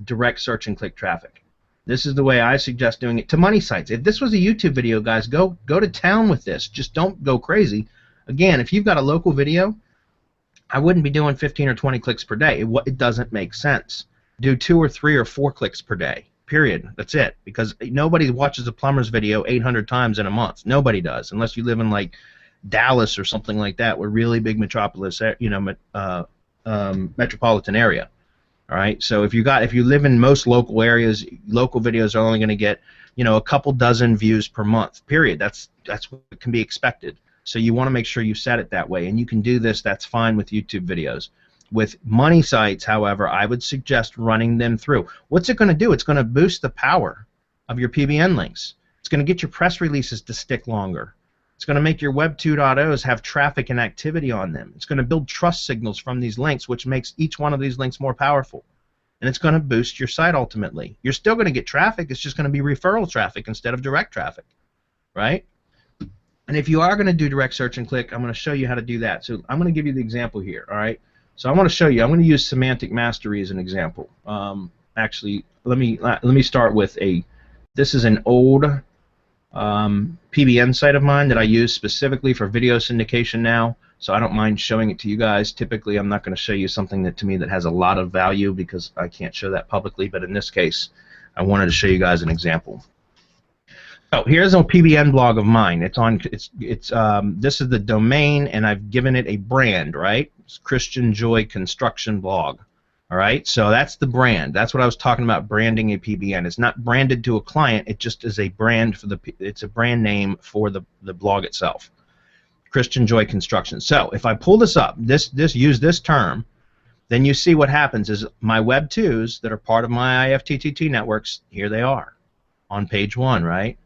Direct search and click traffic. This is the way I suggest doing it to money sites. If this was a YouTube video, guys, go to town with this. Just don't go crazy. Again, if you've got a local video, I wouldn't be doing 15 or 20 clicks per day. It doesn't make sense. Do 2 or 3 or 4 clicks per day. Period. That's it. Because nobody watches a plumber's video 800 times in a month. Nobody does, unless you live in like Dallas or something like that, we're really big metropolis, metropolitan area. All right. So if you live in most local areas, local videos are only going to get a couple dozen views per month. Period. That's what can be expected. So you want to make sure you set it that way, and you can do this. That's fine with YouTube videos. With money sites, however, I would suggest running them through. What's it going to do? It's going to boost the power of your PBN links. It's going to get your press releases to stick longer. It's going to make your Web 2.0s have traffic and activity on them. It's going to build trust signals from these links, which makes each one of these links more powerful. And it's going to boost your site ultimately. You're still going to get traffic. It's just going to be referral traffic instead of direct traffic, right? And if you are going to do direct search and click, I'm going to show you how to do that. So I'm going to give you the example here, all right? So I want to show you. I'm going to use Semantic Mastery as an example. Actually, let me start with this is an old PBN site of mine that I use specifically for video syndication now, so I don't mind showing it to you guys. Typically, I'm not going to show you something that to me that has a lot of value because I can't show that publicly, but in this case, I wanted to show you guys an example. Oh, here's a PBN blog of mine. It's on. This is the domain, and I've given it a brand. Right? It's Christian Joy Construction Blog. All right. So that's the brand. That's what I was talking about. Branding a PBN. It's not branded to a client. It just is a brand for the. It's a brand name for the blog itself. Christian Joy Construction. So if I pull this up, use this term, then you see what happens is my Web 2s that are part of my IFTTT networks. Here they are, on page 1. Right.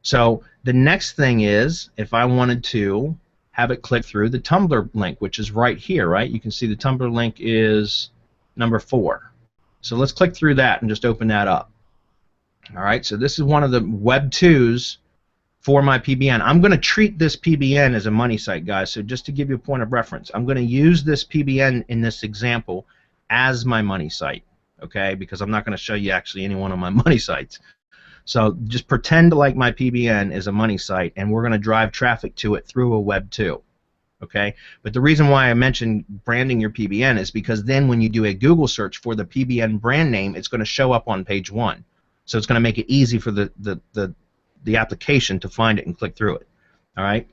So the next thing is, if I wanted to have it click through the Tumblr link, which is right here, right? You can see the Tumblr link is number 4. So let's click through that and just open that up. All right, so this is one of the Web 2s for my PBN. I'm going to treat this PBN as a money site, guys, so just to give you a point of reference, I'm going to use this PBN in this example as my money site, okay, because I'm not going to show you actually any one of my money sites. So just pretend like my PBN is a money site, and we're going to drive traffic to it through a Web 2. Okay? But the reason why I mentioned branding your PBN is because then when you do a Google search for the PBN brand name, it's going to show up on page 1. So it's going to make it easy for the application to find it and click through it. All right?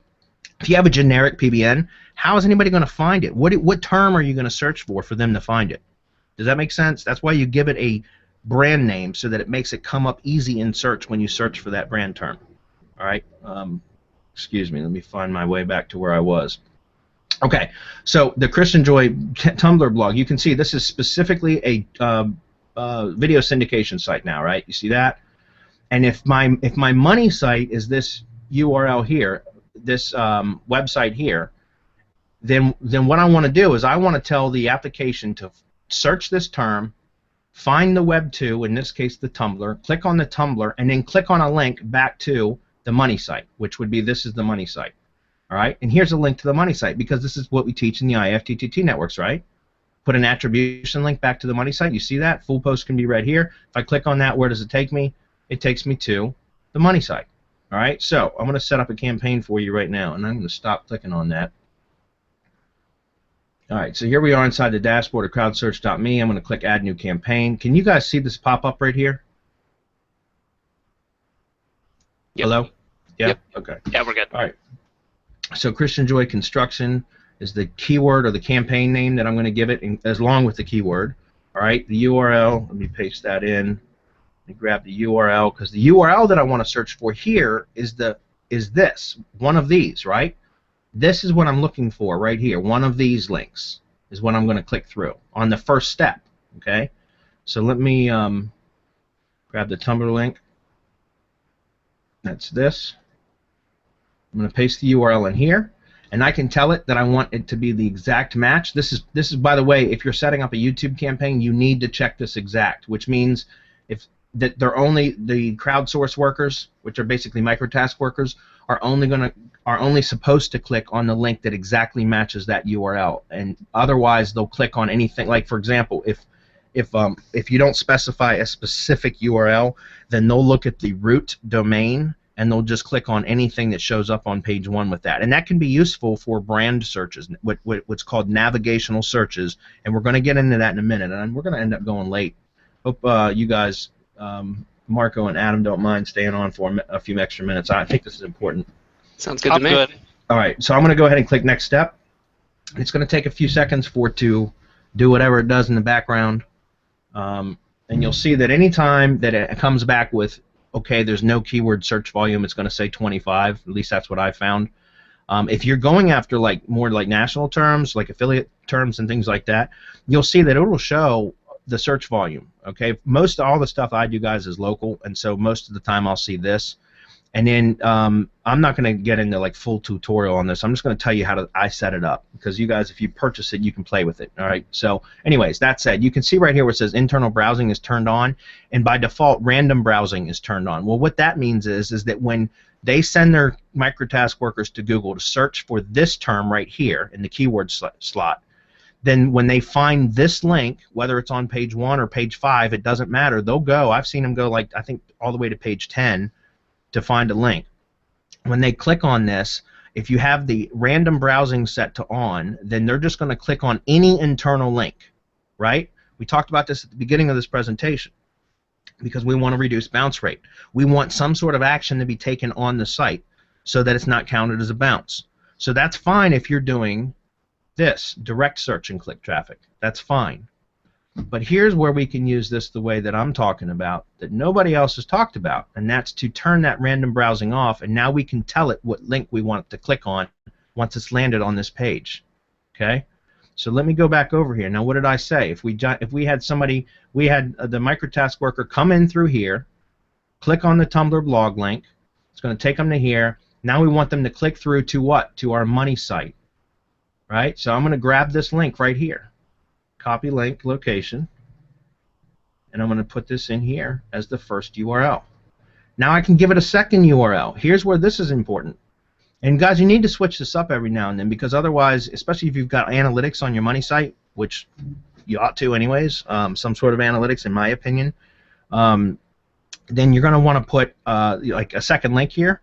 If you have a generic PBN, how is anybody going to find it? What term are you going to search for them to find it? Does that make sense? That's why you give it a brand name, so that it makes it come up easy in search when you search for that brand term. All right. Excuse me. Let me find my way back to where I was. Okay. So the Christian Joy Tumblr blog. You can see this is specifically a video syndication site now, right? You see that? And if my money site is this URL here, this website here, then what I want to do is I want to tell the application to search this term, find the Web 2, in this case the Tumblr, click on the Tumblr, and then click on a link back to the money site, which would be this is the money site. All right, and here's a link to the money site because this is what we teach in the IFTTT networks, right? Put an attribution link back to the money site. You see that? Full post can be right here. If I click on that, where does it take me? It takes me to the money site. All right, so I'm going to set up a campaign for you right now, and I'm going to stop clicking on that. All right, so here we are inside the dashboard of crowdsearch.me. I'm going to click Add New Campaign. Can you guys see this pop up right here? Yep. Hello? Yeah? Yep. Okay. Yeah, we're good. All right. So Christian Joy Construction is the keyword or the campaign name that I'm going to give it, as long with the keyword. All right, the URL, let me paste that in. Let me grab the URL, because the URL that I want to search for here is this, one of these, right? This is what I'm looking for right here. One of these links is what I'm going to click through on the first step. Okay, so let me grab the Tumblr link. That's this. I'm going to paste the URL in here, and I can tell it that I want it to be the exact match. This is by the way, if you're setting up a YouTube campaign, you need to check this exact, which means that they're only the crowdsource workers, which are basically microtask workers, are only supposed to click on the link that exactly matches that URL, and otherwise they'll click on anything. Like for example, if you don't specify a specific URL, then they'll look at the root domain and they'll just click on anything that shows up on page 1 with that. And that can be useful for brand searches, what's called navigational searches, and we're going to get into that in a minute, and we're going to end up going late. Hope you guys, Marco and Adam, don't mind staying on for a few extra minutes. I think this is important. Sounds good to me. Good. All right, so I'm going to go ahead and click Next Step. It's going to take a few seconds for it to do whatever it does in the background. And you'll see that anytime that it comes back with, okay, there's no keyword search volume, it's going to say 25. At least that's what I found. If you're going after more like national terms, like affiliate terms and things like that, you'll see that it will show the search volume. Okay, all the stuff I do, guys, is local, and so most of the time I'll see this. And then I'm not going to get into full tutorial on this. I'm just going to tell you how I set it up, because you guys, if you purchase it, you can play with it. All right. So, anyways, that said, you can see right here where it says internal browsing is turned on, and by default, random browsing is turned on. Well, what that means is that when they send their microtask workers to Google to search for this term right here in the keyword slot, then when they find this link, whether it's on page 1 or page 5, it doesn't matter. They'll go. I've seen them go I think all the way to page 10. To find a link. When they click on this, if you have the random browsing set to on, then they're just going to click on any internal link, right? We talked about this at the beginning of this presentation. because we want to reduce bounce rate. We want some sort of action to be taken on the site so that it's not counted as a bounce. So that's fine if you're doing this, direct search and click traffic. That's fine. But here's where we can use this the way that I'm talking about, that nobody else has talked about, and that's to turn that random browsing off, and now we can tell it what link we want it to click on once it's landed on this page. Okay? So let me go back over here. Now what did I say? If we had somebody, we had the microtask worker come in through here, click on the Tumblr blog link, it's going to take them to here. Now we want them to click through to what? To our money site. Right? So I'm going to grab this link right here. Copy link location, and I'm going to put this in here as the first URL. Now I can give it a second URL. Here's where this is important. And guys, you need to switch this up every now and then, because otherwise, especially if you've got analytics on your money site, which you ought to anyways, some sort of analytics in my opinion, then you're going to want to put like a second link here.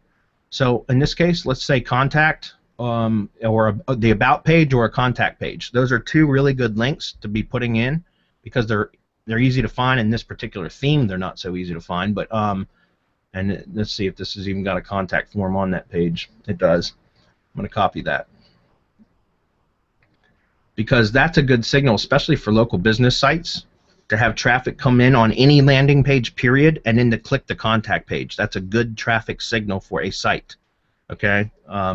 So in this case, let's say contact, or the about page or a contact page. Those are two really good links to be putting in because they're easy to find. In this particular theme, they're not so easy to find. But and let's see if this has even got a contact form on that page. It does. I'm going to copy that because that's a good signal, especially for local business sites, to have traffic come in on any landing page, period, and then to click the contact page. That's a good traffic signal for a site. Okay,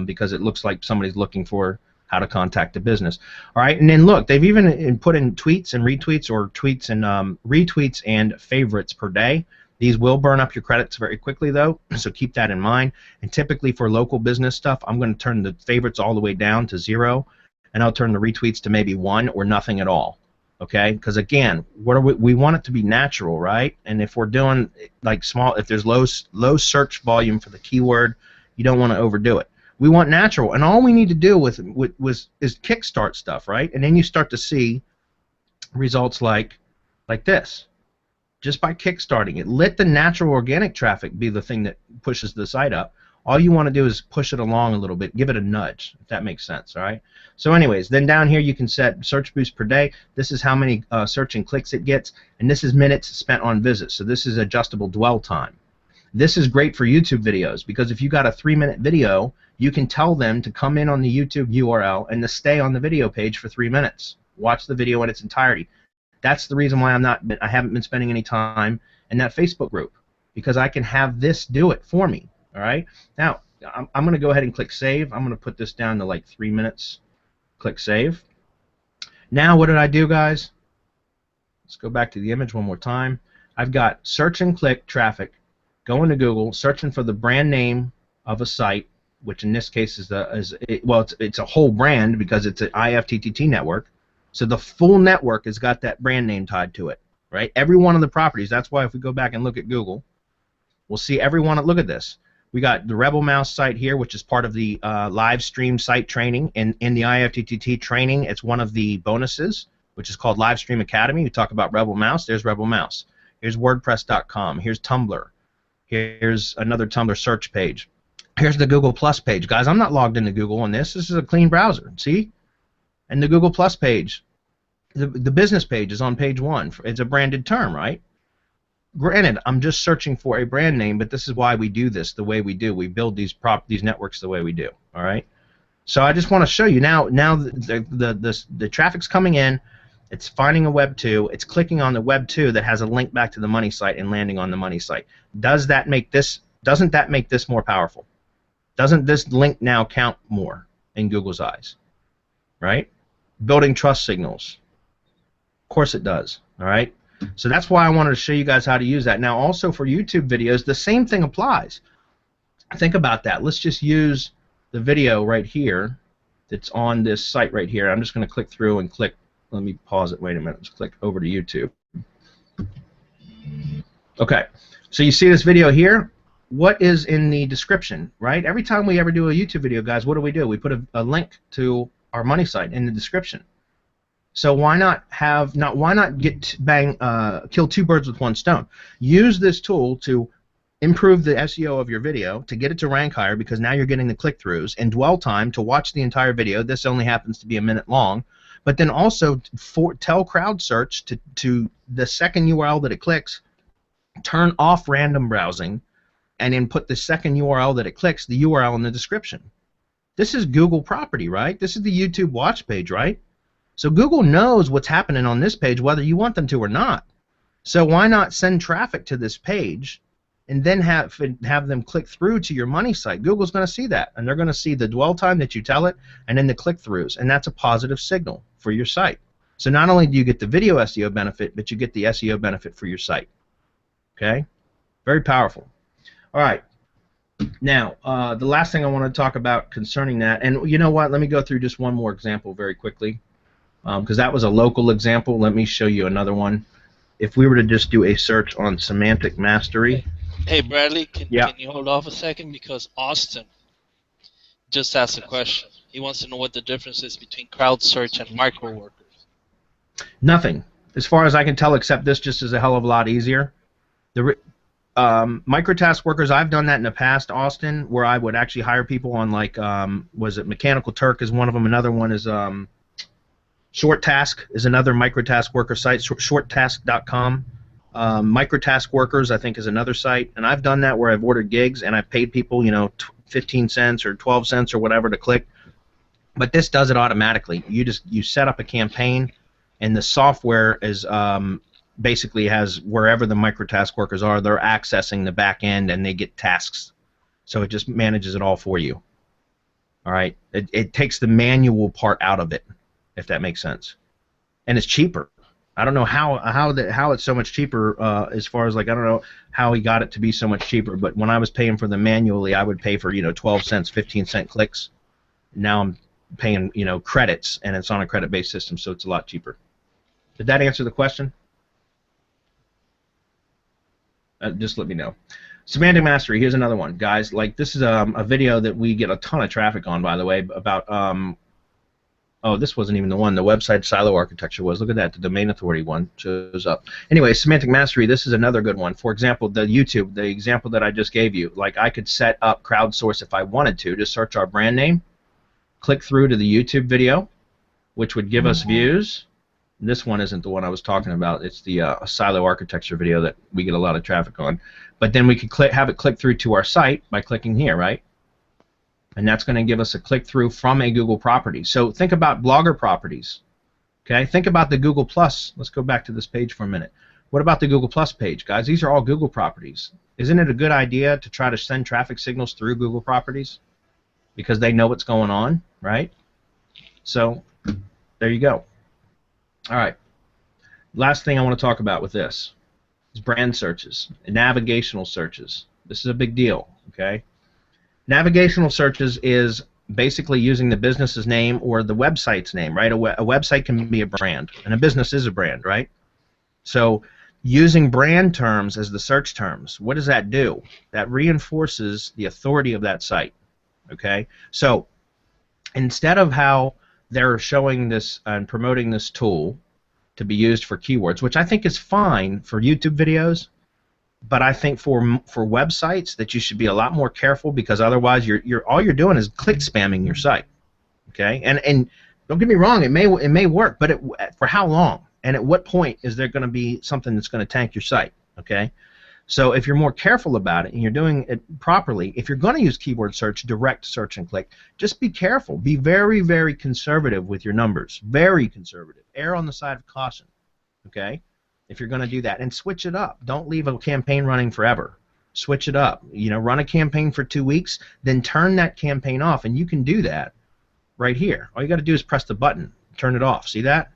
because it looks like somebody's looking for how to contact a business. All right, and then look, they've even put in tweets and retweets, or tweets and retweets and favorites per day. These will burn up your credits very quickly, though, so keep that in mind. And typically for local business stuff, I'm going to turn the favorites all the way down to 0, and I'll turn the retweets to maybe 1 or nothing at all. Okay, because again, what are we want it to be natural, right? And if we're doing like small, if there's low search volume for the keyword, you don't want to overdo it. We want natural, and all we need to do is kickstart stuff, right? And then you start to see results like this, just by kickstarting it. Let the natural organic traffic be the thing that pushes the site up. All you want to do is push it along a little bit, give it a nudge, if that makes sense. All right. So, anyways, then down here you can set search boost per day. This is how many search and clicks it gets, and this is minutes spent on visits. So this is adjustable dwell time. This is great for YouTube videos because if you got a 3-minute video, you can tell them to come in on the YouTube URL and to stay on the video page for 3 minutes. Watch the video in its entirety. That's the reason why I haven't been spending any time in that Facebook group, because I can have this do it for me. All right. Now I'm going to go ahead and click save. I'm going to put this down to like 3 minutes. Click save. Now what did I do, guys? Let's go back to the image one more time. I've got search and click traffic. Go into Google, searching for the brand name of a site, which in this case is it's a whole brand because it's an IFTTT network. So the full network has got that brand name tied to it, right? Every one of the properties. That's why if we go back and look at Google, we'll see every one. Look at this. We got the Rebel Mouse site here, which is part of the live stream site training. In the IFTTT training, it's one of the bonuses, which is called Live Stream Academy. We talk about Rebel Mouse. There's Rebel Mouse. Here's WordPress.com. Here's Tumblr. Here's another Tumblr search page. Here's the Google Plus page. Guys, I'm not logged into Google on this. This is a clean browser. See? And the Google Plus page, the business page is on page 1. It's a branded term, right? Granted, I'm just searching for a brand name, but this is why we do this the way we do. We build these networks the way we do. All right. So I just want to show you now. Now the traffic's coming in. It's finding a Web 2. It's clicking on the Web 2 that has a link back to the money site and landing on the money site. Doesn't that make this more powerful? Doesn't this link now count more in Google's eyes? Right? Building trust signals. Of course it does. All right. So that's why I wanted to show you guys how to use that. Now also for YouTube videos, the same thing applies. Think about that. Let's just use the video right here that's on this site right here. I'm just going to click through and click. Let me pause it. Wait a minute. Let's click over to YouTube. Okay. So you see this video here? What is in the description, right? Every time we ever do a YouTube video, guys, what do? We put a link to our money site in the description. So why not kill 2 birds with 1 stone? Use this tool to improve the SEO of your video, to get it to rank higher, because now you're getting the click-throughs, and dwell time to watch the entire video. This only happens to be a minute long. But then also tell Crowdsearch to the second URL that it clicks, turn off random browsing, and then put the second URL that it clicks, the URL in the description. This is Google property, right? This is the YouTube watch page, right? So Google knows what's happening on this page whether you want them to or not. So why not send traffic to this page and then have them click through to your money site? Google's going to see that, and they're going to see the dwell time that you tell it and then the click-throughs, and that's a positive signal for your site. So not only do you get the video SEO benefit, but you get the SEO benefit for your site. Okay? Very powerful. All right. Now, the last thing I want to talk about concerning that, and you know what? Let me go through just one more example very quickly, because that was a local example. Let me show you another one. If we were to just do a search on semantic mastery. Hey, Bradley, can you hold off a second? Because Austin just asked a question. He wants to know what the difference is between Crowdsearch and micro workers. Nothing. As far as I can tell, except this just is a hell of a lot easier. The microtask workers, I've done that in the past, Austin, where I would actually hire people on, like, was it Mechanical Turk is one of them. Another one is Short Task is another microtask worker site, shorttask.com. Microtask Workers, I think, is another site, and I've done that where I've ordered gigs and I've paid people, you know, 15 cents or 12 cents or whatever to click. But this does it automatically. You set up a campaign, and the software is basically has wherever the microtask workers are, they're accessing the back end and they get tasks. So it just manages it all for you. All right, it takes the manual part out of it, if that makes sense, and it's cheaper. I don't know how it's so much cheaper as far as, like, I don't know how he got it to be so much cheaper, but when I was paying for them manually, I would pay for, you know, 12 cents, 15-cent clicks. Now I'm paying, you know, credits, and it's on a credit-based system, so it's a lot cheaper. Did that answer the question? Just let me know. Semantic mastery, here's another one. Guys, like, this is a video that we get a ton of traffic on, by the way, about oh, this wasn't even the one. The website silo architecture was. Look at that. The domain authority one shows up. Anyway, semantic mastery, this is another good one. For example, the YouTube, the example that I just gave you. Like, I could set up Crowdsource if I wanted to search our brand name, click through to the YouTube video, which would give us views. This one isn't the one I was talking about. It's the silo architecture video that we get a lot of traffic on. But then we could have it click through to our site by clicking here, right? And that's going to give us a click-through from a Google property. So think about blogger properties. Okay, think about the Google Plus. Let's go back to this page for a minute. What about the Google Plus page, guys? These are all Google properties. Isn't it a good idea to try to send traffic signals through Google properties? Because they know what's going on, right? So there you go. All right. Last thing I want to talk about with this is brand searches and navigational searches. This is a big deal, okay? Navigational searches is basically using the business's name or the website's name, right? A website can be a brand, and a business is a brand, right? So using brand terms as the search terms, what does that do? That reinforces the authority of that site, okay? So instead of how they're showing this and promoting this tool to be used for keywords, which I think is fine for YouTube videos, but I think for websites that you should be a lot more careful, because otherwise all you're doing is click spamming your site, okay? And don't get me wrong, it may work, but for how long? And at what point is there going to be something that's going to tank your site, okay? So if you're more careful about it and you're doing it properly, if you're going to use keyword search, direct search and click, just be careful. Be very, very conservative with your numbers. Very conservative. Err on the side of caution, okay? If you're going to do that, and switch it up. Don't leave a campaign running forever. Switch it up. You know, run a campaign for 2 weeks, then turn that campaign off, and you can do that right here. All you got to do is press the button, turn it off. See that?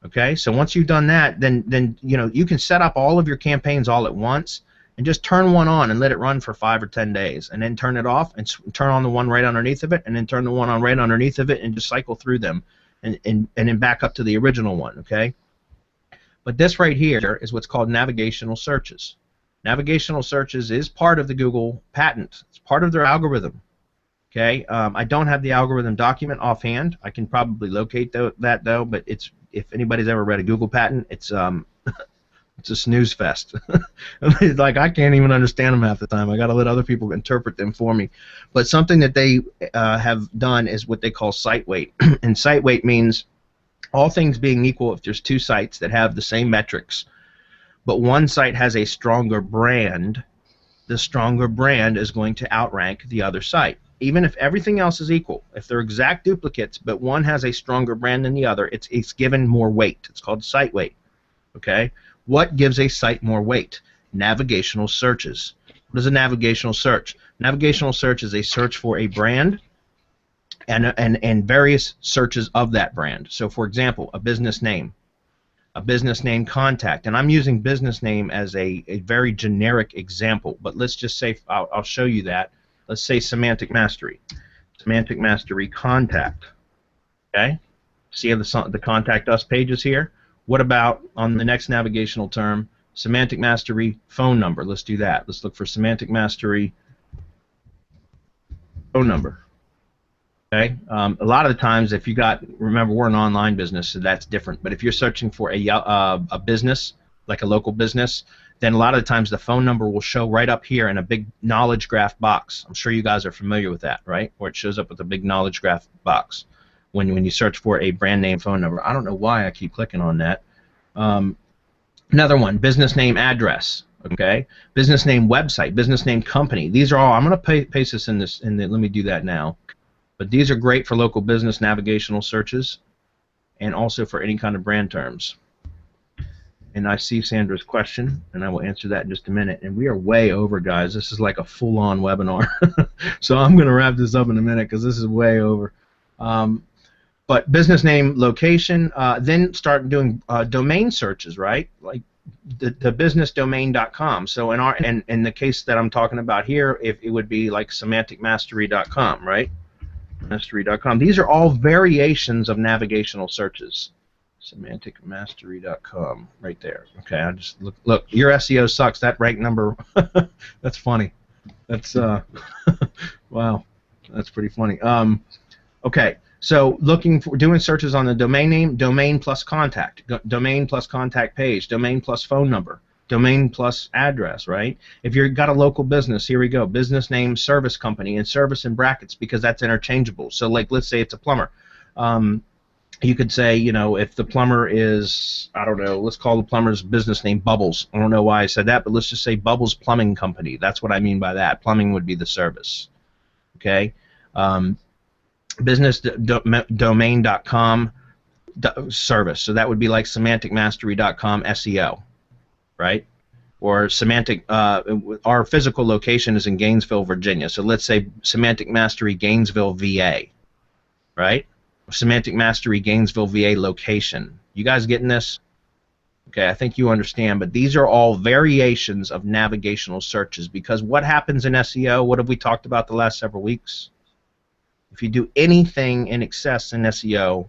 Okay. So once you've done that, then you know, you can set up all of your campaigns all at once and just turn one on and let it run for 5 or 10 days, and then turn it off and turn on the one right underneath of it, and then turn the one on right underneath of it, and just cycle through them, and then back up to the original one. Okay. But this right here is what's called navigational searches. Navigational searches is part of the Google patent. It's part of their algorithm. Okay, I don't have the algorithm document offhand. I can probably locate that though. But it's, if anybody's ever read a Google patent, it's it's a snooze fest. Like, I can't even understand them half the time. I got to let other people interpret them for me. But something that they have done is what they call site weight, and site weight means all things being equal, if there's two sites that have the same metrics, but one site has a stronger brand, the stronger brand is going to outrank the other site. Even if everything else is equal, if they're exact duplicates, but one has a stronger brand than the other, it's given more weight. It's called site weight. Okay? What gives a site more weight? Navigational searches. What is a navigational search? Navigational search is a search for a brand and various searches of that brand. So, for example, a business name contact, and I'm using business name as a very generic example, but let's just say, I'll show you that. Let's say semantic mastery contact. Okay, see the contact us pages here. What about on the next navigational term, semantic mastery phone number? Let's do that. Let's look for semantic mastery phone number. Okay, a lot of the times, if you remember, we're an online business, so that's different. But if you're searching for a business, like a local business, then a lot of the times the phone number will show right up here in a big knowledge graph box. I'm sure you guys are familiar with that, right? Where it shows up with a big knowledge graph box when you search for a brand name phone number. I don't know why I keep clicking on that. Another one, business name address. Okay, business name website, business name company. These are all. I'm going to paste this in this. Let me do that now. But these are great for local business navigational searches, and also for any kind of brand terms. And I see Sandra's question, and I will answer that in just a minute. And we are way over, guys. This is like a full-on webinar. So I'm going to wrap this up in a minute because this is way over. But business name, location, then start doing domain searches, right? Like the businessdomain.com. So in the case that I'm talking about here, if it would be like semanticmastery.com, right? Mastery.com. These are all variations of navigational searches. Semanticmastery.com, right there. Okay, I just look. Your SEO sucks. That rank number. That's funny. That's wow. That's pretty funny. Okay, so doing searches on the domain name, domain plus contact, domain plus contact page, domain plus phone number, domain plus address, right? If you've got a local business, here we go, business name, service company, and service in brackets because that's interchangeable. So, like, let's say it's a plumber. You could say, you know, if the plumber is, I don't know, let's call the plumber's business name Bubbles. I don't know why I said that, but let's just say Bubbles Plumbing Company. That's what I mean by that. Plumbing would be the service. Okay? Businessdomain.com service. So that would be like semanticmastery.com SEO, right? Or semantic, our physical location is in Gainesville, Virginia. So let's say Semantic Mastery Gainesville, VA, right? Semantic Mastery Gainesville, VA location. You guys getting this? Okay, I think you understand, but these are all variations of navigational searches because what happens in SEO, what have we talked about the last several weeks? If you do anything in excess in SEO,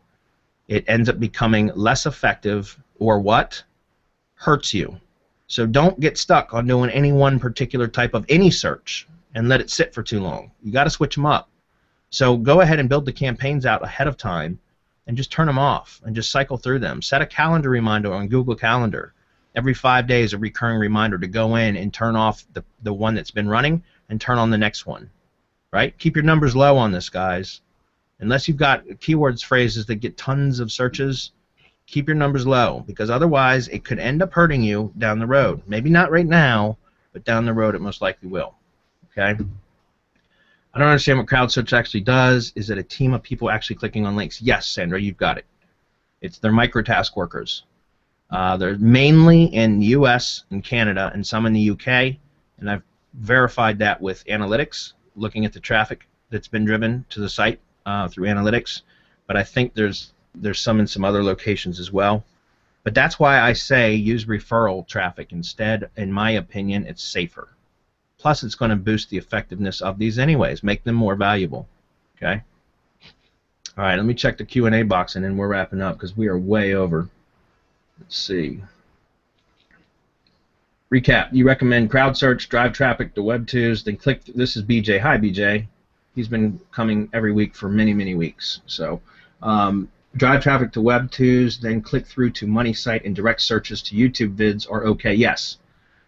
it ends up becoming less effective or what? Hurts you. So don't get stuck on doing any one particular type of any search and let it sit for too long. You got to switch them up. So go ahead and build the campaigns out ahead of time and just turn them off and just cycle through them. Set a calendar reminder on Google Calendar. Every 5 days, a recurring reminder to go in and turn off the one that's been running and turn on the next one. Right? Keep your numbers low on this, guys. Unless you've got keywords phrases that get tons of searches, keep your numbers low because otherwise it could end up hurting you down the road. Maybe not right now, but down the road it most likely will. Okay? I don't understand what Crowdsearch actually does. Is it a team of people actually clicking on links? Yes, Sandra, you've got it. They're microtask workers. They're mainly in the U.S. and Canada and some in the U.K., and I've verified that with Analytics, looking at the traffic that's been driven to the site through Analytics. But I think there's some in some other locations as well. But that's why I say use referral traffic instead. In my opinion, it's safer. Plus, it's going to boost the effectiveness of these anyways, make them more valuable. Okay? All right, let me check the Q&A box, and then we're wrapping up because we are way over. Let's see. Recap. You recommend Crowdsearch, drive traffic to Web2s, then click. This is BJ. Hi, BJ. He's been coming every week for many, many weeks. So, drive traffic to Web2s, then click through to Money Site and direct searches to YouTube vids are okay. Yes.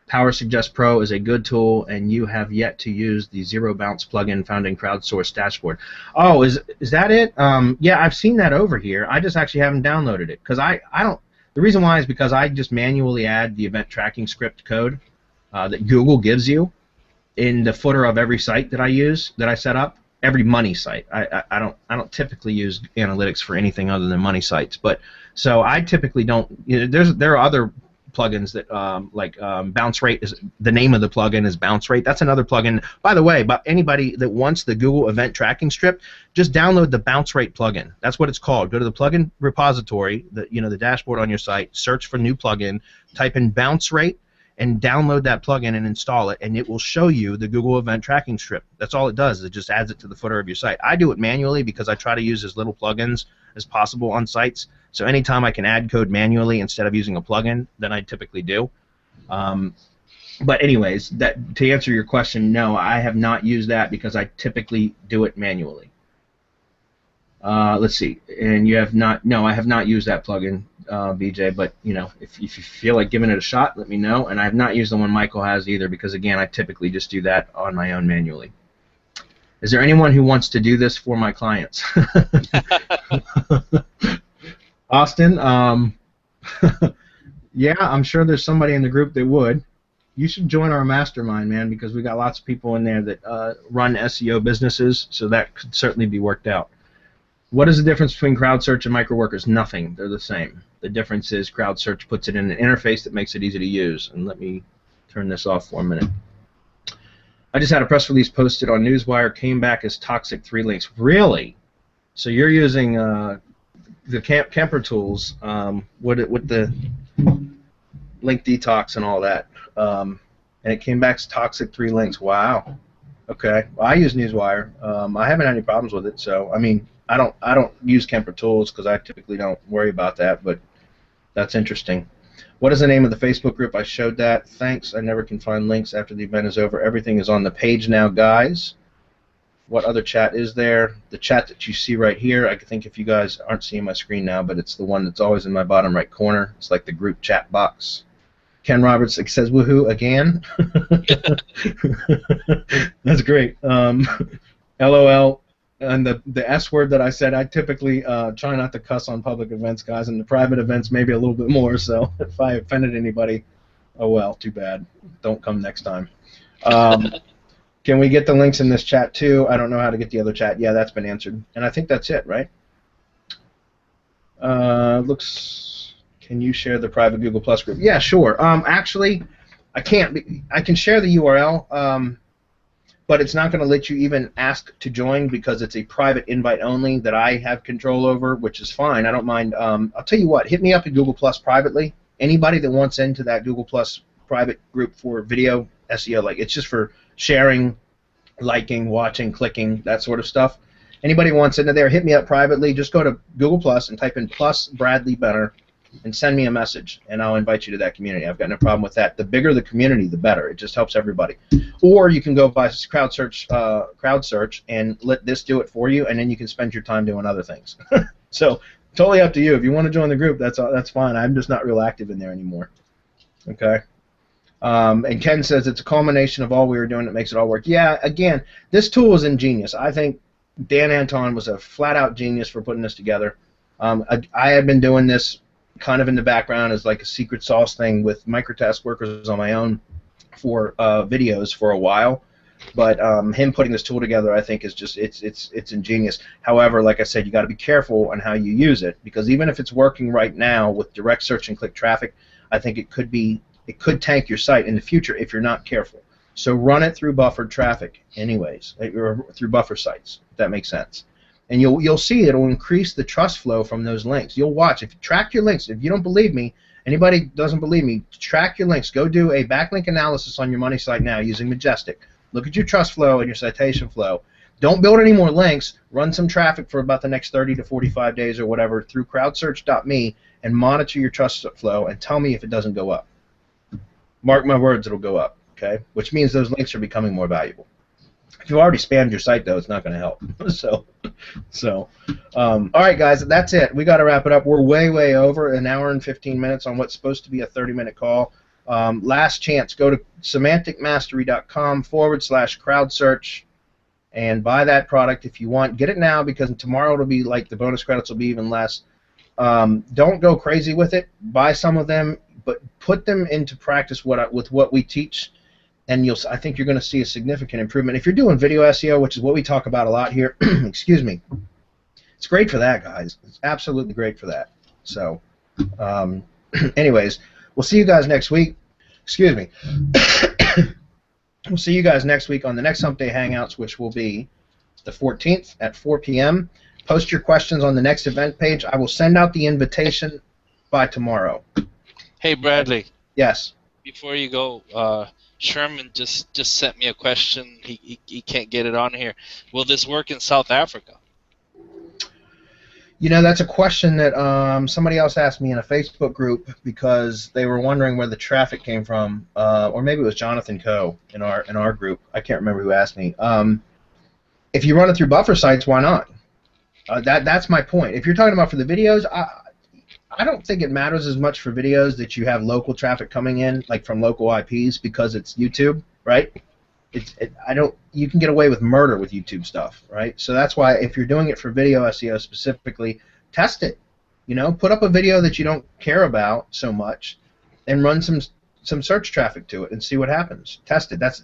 Power Suggest Pro is a good tool, and you have yet to use the Zero Bounce plugin found in Crowdsource Dashboard. Oh, is that it? Yeah, I've seen that over here. I just actually haven't downloaded it because I don't. The reason why is because I just manually add the event tracking script code that Google gives you in the footer of every site that I use, that I set up, every money site. I don't typically use analytics for anything other than money sites. But so I typically don't. There are other plugins that bounce rate is the name of the plugin is bounce rate. That's another plugin. By the way, but anybody that wants the Google event tracking script, just download the bounce rate plugin. That's what it's called. Go to the plugin repository, the dashboard on your site, search for new plugin, type in bounce rate, and download that plugin and install it, and it will show you the Google event tracking script. That's all it does. It just adds it to the footer of your site. I do it manually because I try to use as little plugins as possible on sites. So anytime I can add code manually instead of using a plugin, then I typically do. But anyways, to answer your question, no, I have not used that because I typically do it manually. Let's see, and you have not? No, I have not used that plugin, BJ. But if you feel like giving it a shot, let me know. And I have not used the one Michael has either because again, I typically just do that on my own manually. Is there anyone who wants to do this for my clients? Austin, yeah, I'm sure there's somebody in the group that would. You should join our mastermind, man, because we got lots of people in there that run SEO businesses, so that could certainly be worked out. What is the difference between Crowdsearch and microworkers? Nothing. They're the same. The difference is Crowdsearch puts it in an interface that makes it easy to use. And let me turn this off for a minute. I just had a press release posted on Newswire, came back as toxic 3 links. Really? So you're using the Camper tools with the link detox and all that, and it came back as toxic 3 links. Wow. Okay. Well, I use Newswire. I haven't had any problems with it. So I mean, I don't use Camper tools because I typically don't worry about that. But that's interesting. What is the name of the Facebook group? I showed that. Thanks. I never can find links after the event is over. Everything is on the page now, guys. What other chat is there? The chat that you see right here. I think if you guys aren't seeing my screen now, but it's the one that's always in my bottom right corner. It's like the group chat box. Ken Roberts says, woohoo, again. That's great. LOL. And the S word that I said, I typically try not to cuss on public events, guys, and the private events maybe a little bit more, so if I offended anybody, oh well, too bad. Don't come next time. Can we get the links in this chat too? I don't know how to get the other chat. Yeah, that's been answered. And I think that's it, right? Can you share the private Google Plus group? Yeah, sure. Actually, I can't. I can share the URL, but it's not going to let you even ask to join because it's a private invite only that I have control over, which is fine. I don't mind. I'll tell you what. Hit me up at Google Plus privately. Anybody that wants into that Google Plus private group for video SEO, like it's just for sharing, liking, watching, clicking, that sort of stuff. Anybody wants into there, hit me up privately. Just go to Google Plus and type in plus Bradley Benner and send me a message, and I'll invite you to that community. I've got no problem with that. The bigger the community, the better. It just helps everybody. Or you can go by Crowdsearch and let this do it for you, and then you can spend your time doing other things. So totally up to you. If you want to join the group, that's fine. I'm just not real active in there anymore. Okay. And Ken says it's a culmination of all we were doing that makes it all work. Yeah, again, this tool is ingenious. I think Dan Anton was a flat-out genius for putting this together. I had been doing this kind of in the background as like a secret sauce thing with microtask workers on my own for videos for a while. But him putting this tool together, I think, is just it's ingenious. However, like I said, you got to be careful on how you use it because even if it's working right now with direct search and click traffic, I think it could tank your site in the future if you're not careful. So run it through buffered traffic, anyways, or through buffer sites, if that makes sense. And you'll see it'll increase the trust flow from those links. You'll watch. If you track your links, if you don't believe me, anybody doesn't believe me, track your links. Go do a backlink analysis on your money site now using Majestic. Look at your trust flow and your citation flow. Don't build any more links. Run some traffic for about the next 30 to 45 days or whatever through crowdsearch.me and monitor your trust flow and tell me if it doesn't go up. Mark my words, it'll go up, okay? Which means those links are becoming more valuable. If you've already spammed your site, though, it's not going to help. All right, guys, that's it. We got to wrap it up. We're way over an hour and 15 minutes on what's supposed to be a 30-minute call. Last chance, go to semanticmastery.com/crowdsearch and buy that product if you want. Get it now because tomorrow it'll be like the bonus credits will be even less. Don't go crazy with it. Buy some of them, but put them into practice with what we teach, and I think you're going to see a significant improvement. If you're doing video SEO, which is what we talk about a lot here, excuse me, it's great for that, guys. It's absolutely great for that. So, anyways, we'll see you guys next week. Excuse me. We'll see you guys next week on the next Hump Day Hangouts, which will be the 14th at 4 p.m. Post your questions on the next event page. I will send out the invitation by tomorrow. Hey, Bradley. Yes. Before you go, Sherman just sent me a question. He can't get it on here. Will this work in South Africa? You know, that's a question that somebody else asked me in a Facebook group because they were wondering where the traffic came from, or maybe it was Jonathan Coe in our group. I can't remember who asked me. If you run it through buffer sites, why not? That's my point. If you're talking about for the videos, I don't think it matters as much for videos that you have local traffic coming in, like from local IPs, because it's YouTube, right? You can get away with murder with YouTube stuff, right? So that's why if you're doing it for video SEO specifically, test it. You know, put up a video that you don't care about so much, and run some search traffic to it and see what happens. Test it. That's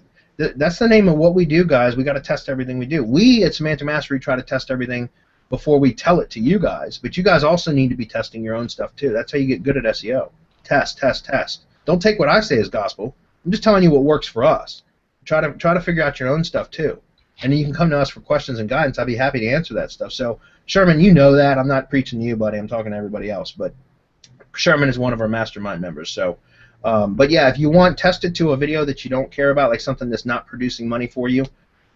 the name of what we do, guys. We got to test everything we do. We at Semantic Mastery try to test everything before we tell it to you guys, but you guys also need to be testing your own stuff too. That's how you get good at SEO. Test, test, test. Don't take what I say as gospel. I'm just telling you what works for us. Try to figure out your own stuff too, and then you can come to us for questions and guidance. I'd be happy to answer that stuff. So Sherman, you know that. I'm not preaching to you, buddy. I'm talking to everybody else. But Sherman is one of our mastermind members. So, but yeah, if you want, test it to a video that you don't care about, like something that's not producing money for you,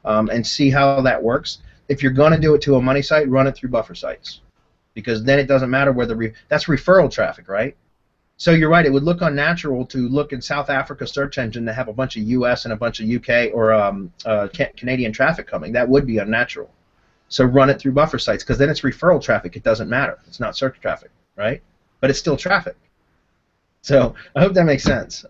and see how that works. If you're going to do it to a money site, run it through buffer sites, because then it doesn't matter whether that's referral traffic, right? So you're right. It would look unnatural to look in South Africa search engine to have a bunch of U.S. and a bunch of UK or Canadian traffic coming. That would be unnatural. So run it through buffer sites, because then it's referral traffic. It doesn't matter. It's not search traffic, right? But it's still traffic. So I hope that makes sense.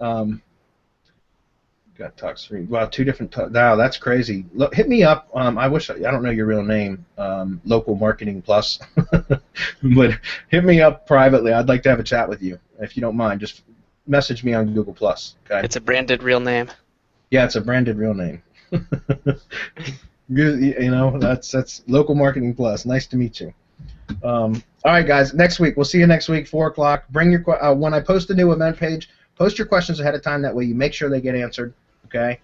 Got talks three. Wow, two different. Wow, that's crazy. Look, hit me up. I don't know your real name. Local Marketing Plus, but hit me up privately. I'd like to have a chat with you if you don't mind. Just message me on Google Plus. Okay. It's a branded real name. Yeah, it's a branded real name. You know, that's Local Marketing Plus. Nice to meet you. All right, guys. Next week, we'll see you next week, 4 o'clock. Bring your when I post a new event page, post your questions ahead of time. That way, you make sure they get answered. Okay.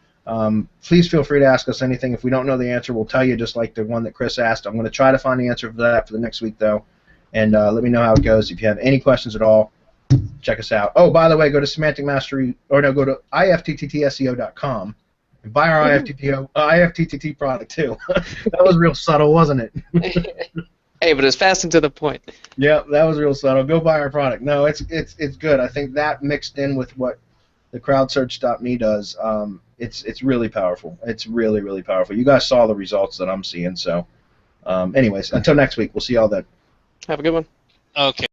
Please feel free to ask us anything. If we don't know the answer, we'll tell you, just like the one that Chris asked. I'm going to try to find the answer for that for the next week, though. And let me know how it goes. If you have any questions at all, check us out. Oh, by the way, go to Semantic Mastery, or no, go to iftttseo.com and buy our IFTTT product too. That was real subtle, wasn't it? Hey, but it's fast and to the point. Yeah, that was real subtle. Go buy our product. No, it's good. I think that mixed in with what the Crowdsearch.me does, it's really powerful. It's really, really powerful. You guys saw the results that I'm seeing. So, anyways, until next week, we'll see y'all then. Have a good one. Okay.